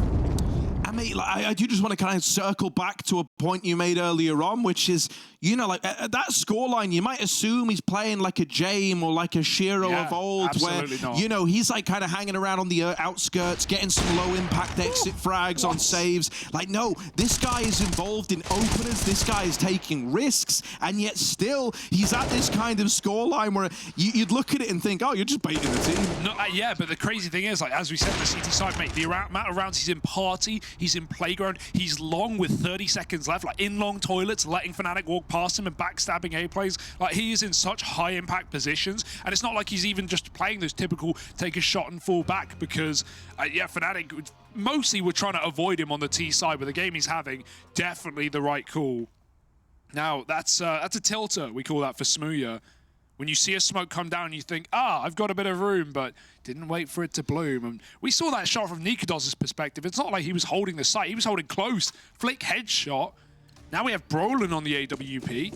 I mean, like, I do just want to kind of circle back to a point you made earlier on, which is, you know, like at that scoreline, you might assume he's playing like a Jame or like a Shiro of old, where, you know, he's like kind of hanging around on the outskirts, getting some low impact exit frags on saves. Like, no, this guy is involved in openers. This guy is taking risks, and yet still he's at this kind of scoreline where you'd look at it and think, oh, you're just baiting the team. No, yeah, but the crazy thing is, like, as we said on the CT side, mate, the amount of rounds he's in party, he's in playground, he's long with 30 seconds left, like in long toilets, letting fnatic walk past him and backstabbing A plays. Like, he is in such high impact positions, and it's not like he's even just playing those typical take a shot and fall back, because yeah, fnatic mostly were trying to avoid him on the T side, but the game he's having, definitely the right call. Now that's a tilter, we call that for smooya. When you see a smoke come down, you think, ah, I've got a bit of room, but didn't wait for it to bloom. And we saw that shot from Nikodos' perspective. It's not like he was holding the site. He was holding close. Flick headshot. Now we have Brolin on the AWP.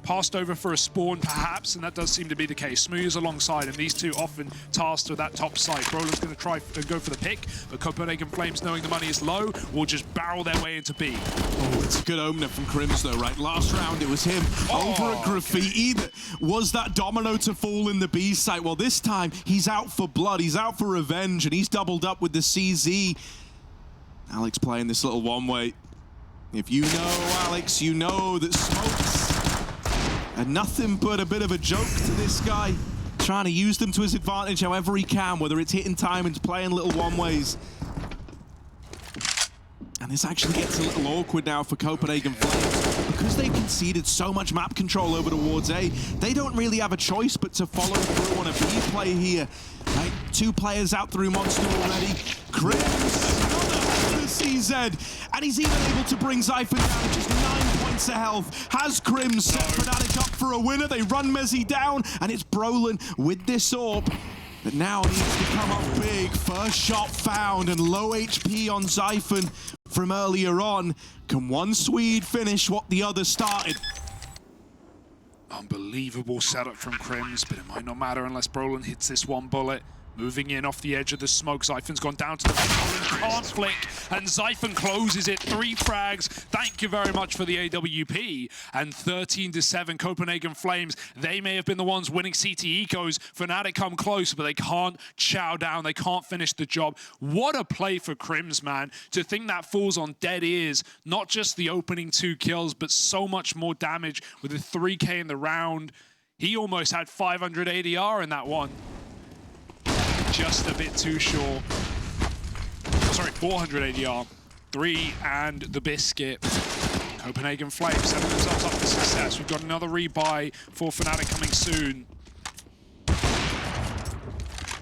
Passed over for a spawn, perhaps, and that does seem to be the case. smooya's alongside him. These two often tasked with that top site. Brolin's going to try and go for the pick, but Copenhagen Flames, knowing the money is low, will just barrel their way into B. Oh, it's a good opener from Crims, though, right? Last round, it was him over at Graffiti. Okay. Was that domino to fall in the B site? Well, this time, he's out for blood. He's out for revenge, and he's doubled up with the CZ. Alex playing this little one-way. If you know Alex, you know that smokes and nothing but a bit of a joke to this guy, trying to use them to his advantage however he can, whether it's hitting time and playing little one-ways. And this actually gets a little awkward now for Copenhagen Flames. Because they've conceded so much map control over towards A, they don't really have a choice but to follow through on a B play here. Right, two players out through Monster already. Crims, another the CZ, and he's even able to bring Zyphon down to just 9 points of health. Has Crims set fnatic up for a winner? They run Mezzy down, and it's Brolin with this AWP that now needs to come up big. First shot found, and low HP on Zyphon from earlier on. Can one Swede finish what the other started? Unbelievable setup from Crims, but it might not matter unless Brolin hits this one bullet. Moving in off the edge of the smoke. Zyphon's gone down to the Brolin can't flick, and Zyphon closes it. 3 frags. Thank you very much for the AWP. And 13-7, Copenhagen Flames. They may have been the ones winning CT ecos. fnatic come close, but they can't chow down. They can't finish the job. What a play for Crims, man. To think that falls on dead ears. Not just the opening 2 kills, but so much more damage with a 3K in the round. He almost had 500 ADR in that one. Just a bit too short. Sorry, 400 ADR. 3 and the biscuit. Copenhagen Flames setting themselves up for success. We've got another rebuy for fnatic coming soon.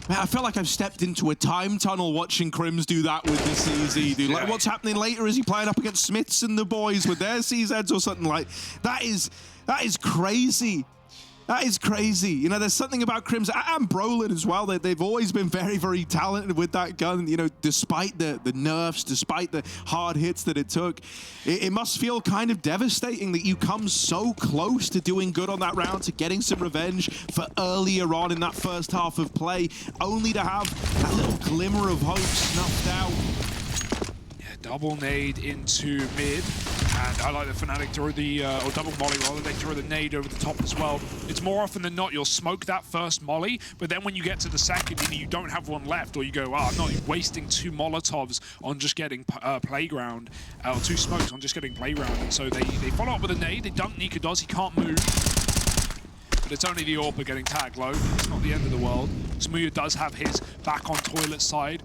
Man, I feel like I've stepped into a time tunnel watching Crims do that with the CZ, dude. Like, what's happening later? Is he playing up against Smiths and the boys with their CZs or something like that? Is crazy. That is crazy. You know, there's something about Crimson and Brolin as well. They've always been very, very talented with that gun. You know, despite the nerfs, despite the hard hits that it took, it must feel kind of devastating that you come so close to doing good on that round, to getting some revenge for earlier on in that first half of play, only to have that little glimmer of hope snuffed out. Double nade into mid, and I like the Fnatic throw the, or double molly rather, they throw the nade over the top as well. It's more often than not you'll smoke that first molly, but then when you get to the second, either you don't have one left, or you go, I'm not wasting 2 Molotovs on just getting playground, or 2 smokes on just getting playground, and so they follow up with a nade, they dunk Nikodos, he can't move. But it's only the AWP getting tagged low, it's not the end of the world. smooya does have his back on toilet side.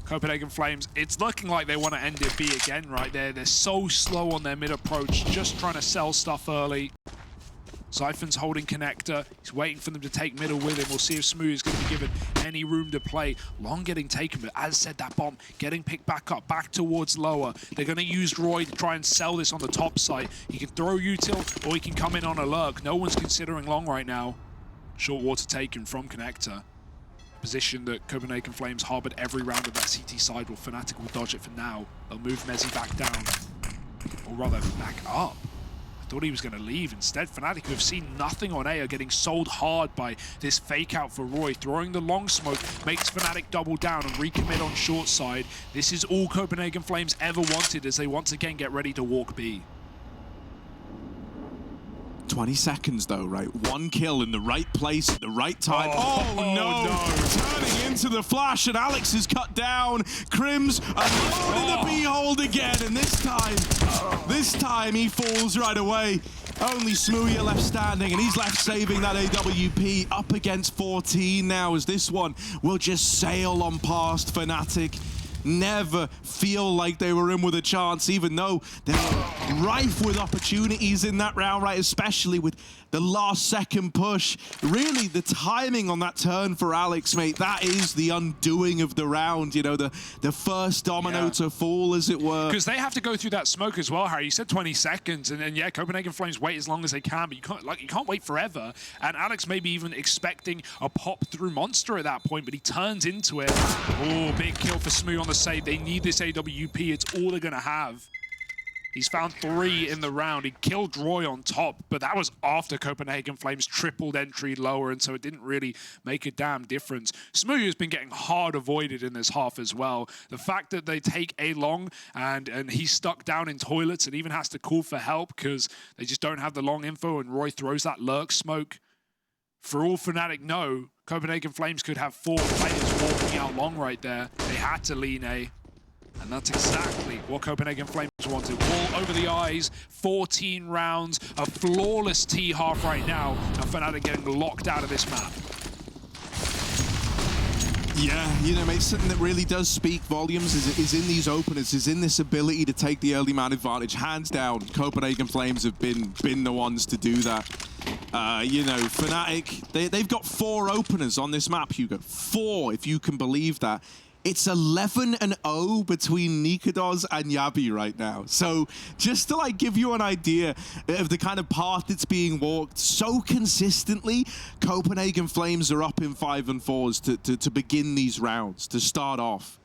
Copenhagen Flames, it's looking like they want to end it B again right there. They're so slow on their mid approach, just trying to sell stuff early. Siphon's holding connector. He's waiting for them to take middle with him. We'll see if smooya is going to be given any room to play. Long getting taken, but as said, that bomb getting picked back up, back towards lower. They're going to use Roy to try and sell this on the top side. He can throw util, or he can come in on a lurk. No one's considering long right now. Short water taken from connector. Position that Copenhagen Flames harbored every round of that CT side. Well, Fnatic will dodge it for now. They'll move Mezzi back down, or rather back up. I thought he was going to leave. Instead, Fnatic, who have seen nothing on A, are getting sold hard by this fake out for Roy. Throwing the long smoke makes Fnatic double down and recommit on short side. This is all Copenhagen Flames ever wanted as they once again get ready to walk B. 20 seconds though, right? 1 kill in the right place at the right time. Oh no! Turning into the flash, and Alex is cut down. Crims alone in the B-hold again, and this time he falls right away. Only smooya left standing, and he's left saving that AWP. Up against 14 now, as this one will just sail on past Fnatic. Never feel like they were in with a chance, even though they were rife with opportunities in that round, right? Especially with the last second push. Really, the timing on that turn for Alex, mate, that is the undoing of the round. You know, the first domino to fall, as it were. Because they have to go through that smoke as well, Harry. You said 20 seconds, and yeah, Copenhagen Flames wait as long as they can, but you can't wait forever. And Alex maybe even expecting a pop through monster at that point, but he turns into it. Oh, big kill for smooya on the save. They need this AWP. It's all they're gonna have. He's found 3 in the round. He killed Roy on top, but that was after Copenhagen Flames tripled entry lower, and so it didn't really make a damn difference. smooya has been getting hard avoided in this half as well. The fact that they take A long and he's stuck down in toilets and even has to call for help because they just don't have the long info, and Roy throws that lurk smoke. For all Fnatic know, Copenhagen Flames could have 4 players walking out long right there. They had to lean A. And that's exactly what Copenhagen Flames wanted. Wall over the eyes, 14 rounds, a flawless T-half right now, and Fnatic getting locked out of this map. Yeah, you know, mate, something that really does speak volumes is in these openers, is in this ability to take the early man advantage. Hands down, Copenhagen Flames have been the ones to do that. You know, Fnatic, they've got 4 openers on this map, Hugo. 4, if you can believe that. It's 11-0 between Nikodos and Yabi right now. So just to like give you an idea of the kind of path that's being walked so consistently, Copenhagen Flames are up in 5 and 4s to begin these rounds, to start off.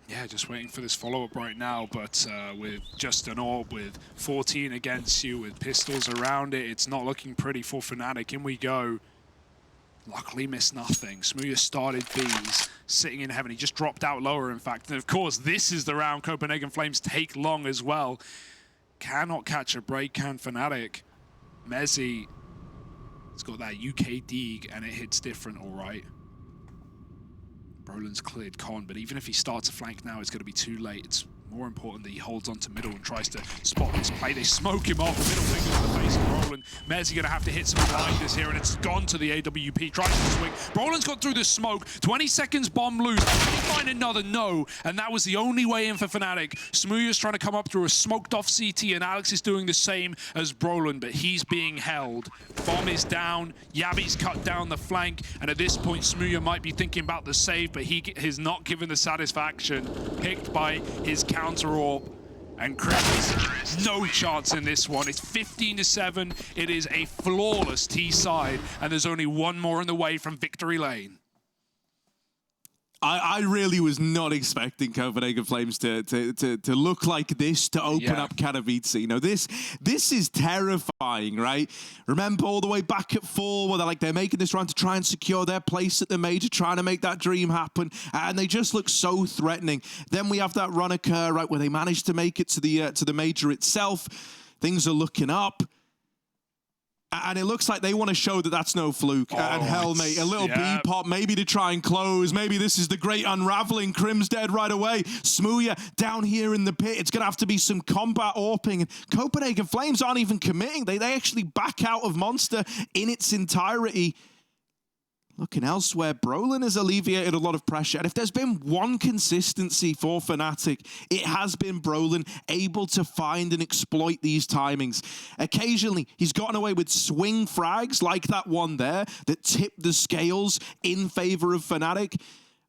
Yeah, just waiting for this follow-up right now, but with just an AWP, with 14 against you, with pistols around it, it's not looking pretty for Fnatic. In we go. Luckily missed nothing. smooya started B's, sitting in heaven. He just dropped out lower, in fact. And of course, this is the round Copenhagen Flames take long as well. Cannot catch a break, can Fnatic. Mezzi has got that UK dig, and it hits different, all right. Brolin's cleared Con, but even if he starts a flank now, it's going to be too late. It's more important that he holds on to middle and tries to spot this play. They smoke him off, middle finger to the face of Brolin. Mezzi going to have to hit some blinders here, and it's gone to the AWP. Tries to swing. Brolin's got through the smoke. 20 seconds, bomb loose. Can he find another? No. And that was the only way in for Fnatic. smooya's trying to come up through a smoked off CT, and Alex is doing the same as Brolin, but he's being held. Bomb is down. Yabi's cut down the flank, and at this point, smooya might be thinking about the save, but he is not given the satisfaction. Picked by his counter AWP, And Chris, no chance in this one. It's 15-7. It is a flawless T side, and there's only one more in the way from victory lane. I really was not expecting Copenhagen Flames to look like this to open up Katowice. You know, this is terrifying, right? Remember all the way back at 4 where they're making this run to try and secure their place at the major, trying to make that dream happen, and they just look so threatening. Then we have that run occur, right, where they manage to make it to the major itself. Things are looking up. And it looks like they want to show that that's no fluke. And hell, mate, a little B-pop, maybe to try and close. Maybe this is the great unraveling. Crim's dead right away. Smooya down here in the pit. It's going to have to be some combat AWPing. And Copenhagen Flames aren't even committing. They actually back out of Monster in its entirety. Looking elsewhere, Brolin has alleviated a lot of pressure. And if there's been one consistency for Fnatic, it has been Brolin able to find and exploit these timings. Occasionally, he's gotten away with swing frags like that one there that tipped the scales in favor of Fnatic,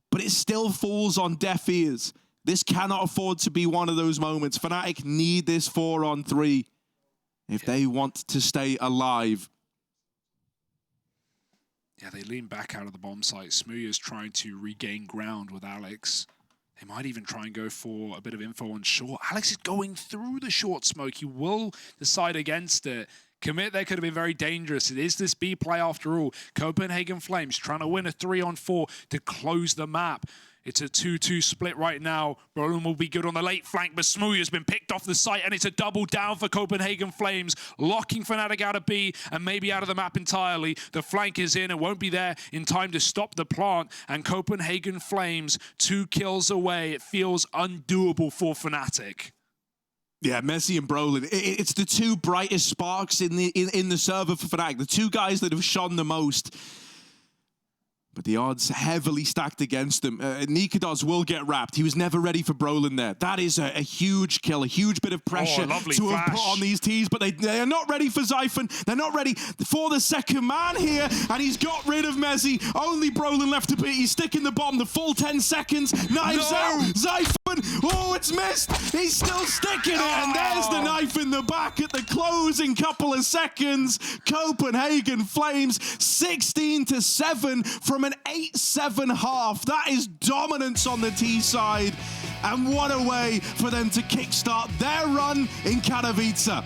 but it still falls on deaf ears. This cannot afford to be one of those moments. Fnatic need this 4-on-3 if they want to stay alive. Yeah, they lean back out of the bomb site. Smooya's trying to regain ground with Alex. They might even try and go for a bit of info on short. Alex is going through the short smoke. He will decide against it. Commit there could have been very dangerous. It is this B play after all. Copenhagen Flames trying to win a 3-on-4 to close the map. It's a 2-2 split right now. Brolin will be good on the late flank, but Smooya's been picked off the site, and it's a double down for Copenhagen Flames, locking Fnatic out of B and maybe out of the map entirely. The flank is in and won't be there in time to stop the plant, and Copenhagen Flames 2 kills away. It feels undoable for Fnatic. Yeah, Messi and Brolin. It's the two brightest sparks in the server for Fnatic. The two guys that have shone the most. But the odds heavily stacked against him. Nikados will get wrapped. He was never ready for Brolin there. That is a huge kill, a huge bit of pressure to have put on these T's, but they are not ready for Zyphon. They're not ready for the second man here, and he's got rid of Messi. Only Brolin left to beat. He's sticking the bomb, the full 10 seconds. Knives out, Zyphon. Oh, it's missed. He's still sticking it, and there's the knife in the back at the closing couple of seconds. Copenhagen Flames 16-7 from an 8-7 half. That is dominance on the T side. And what a way for them to kickstart their run in Katowice.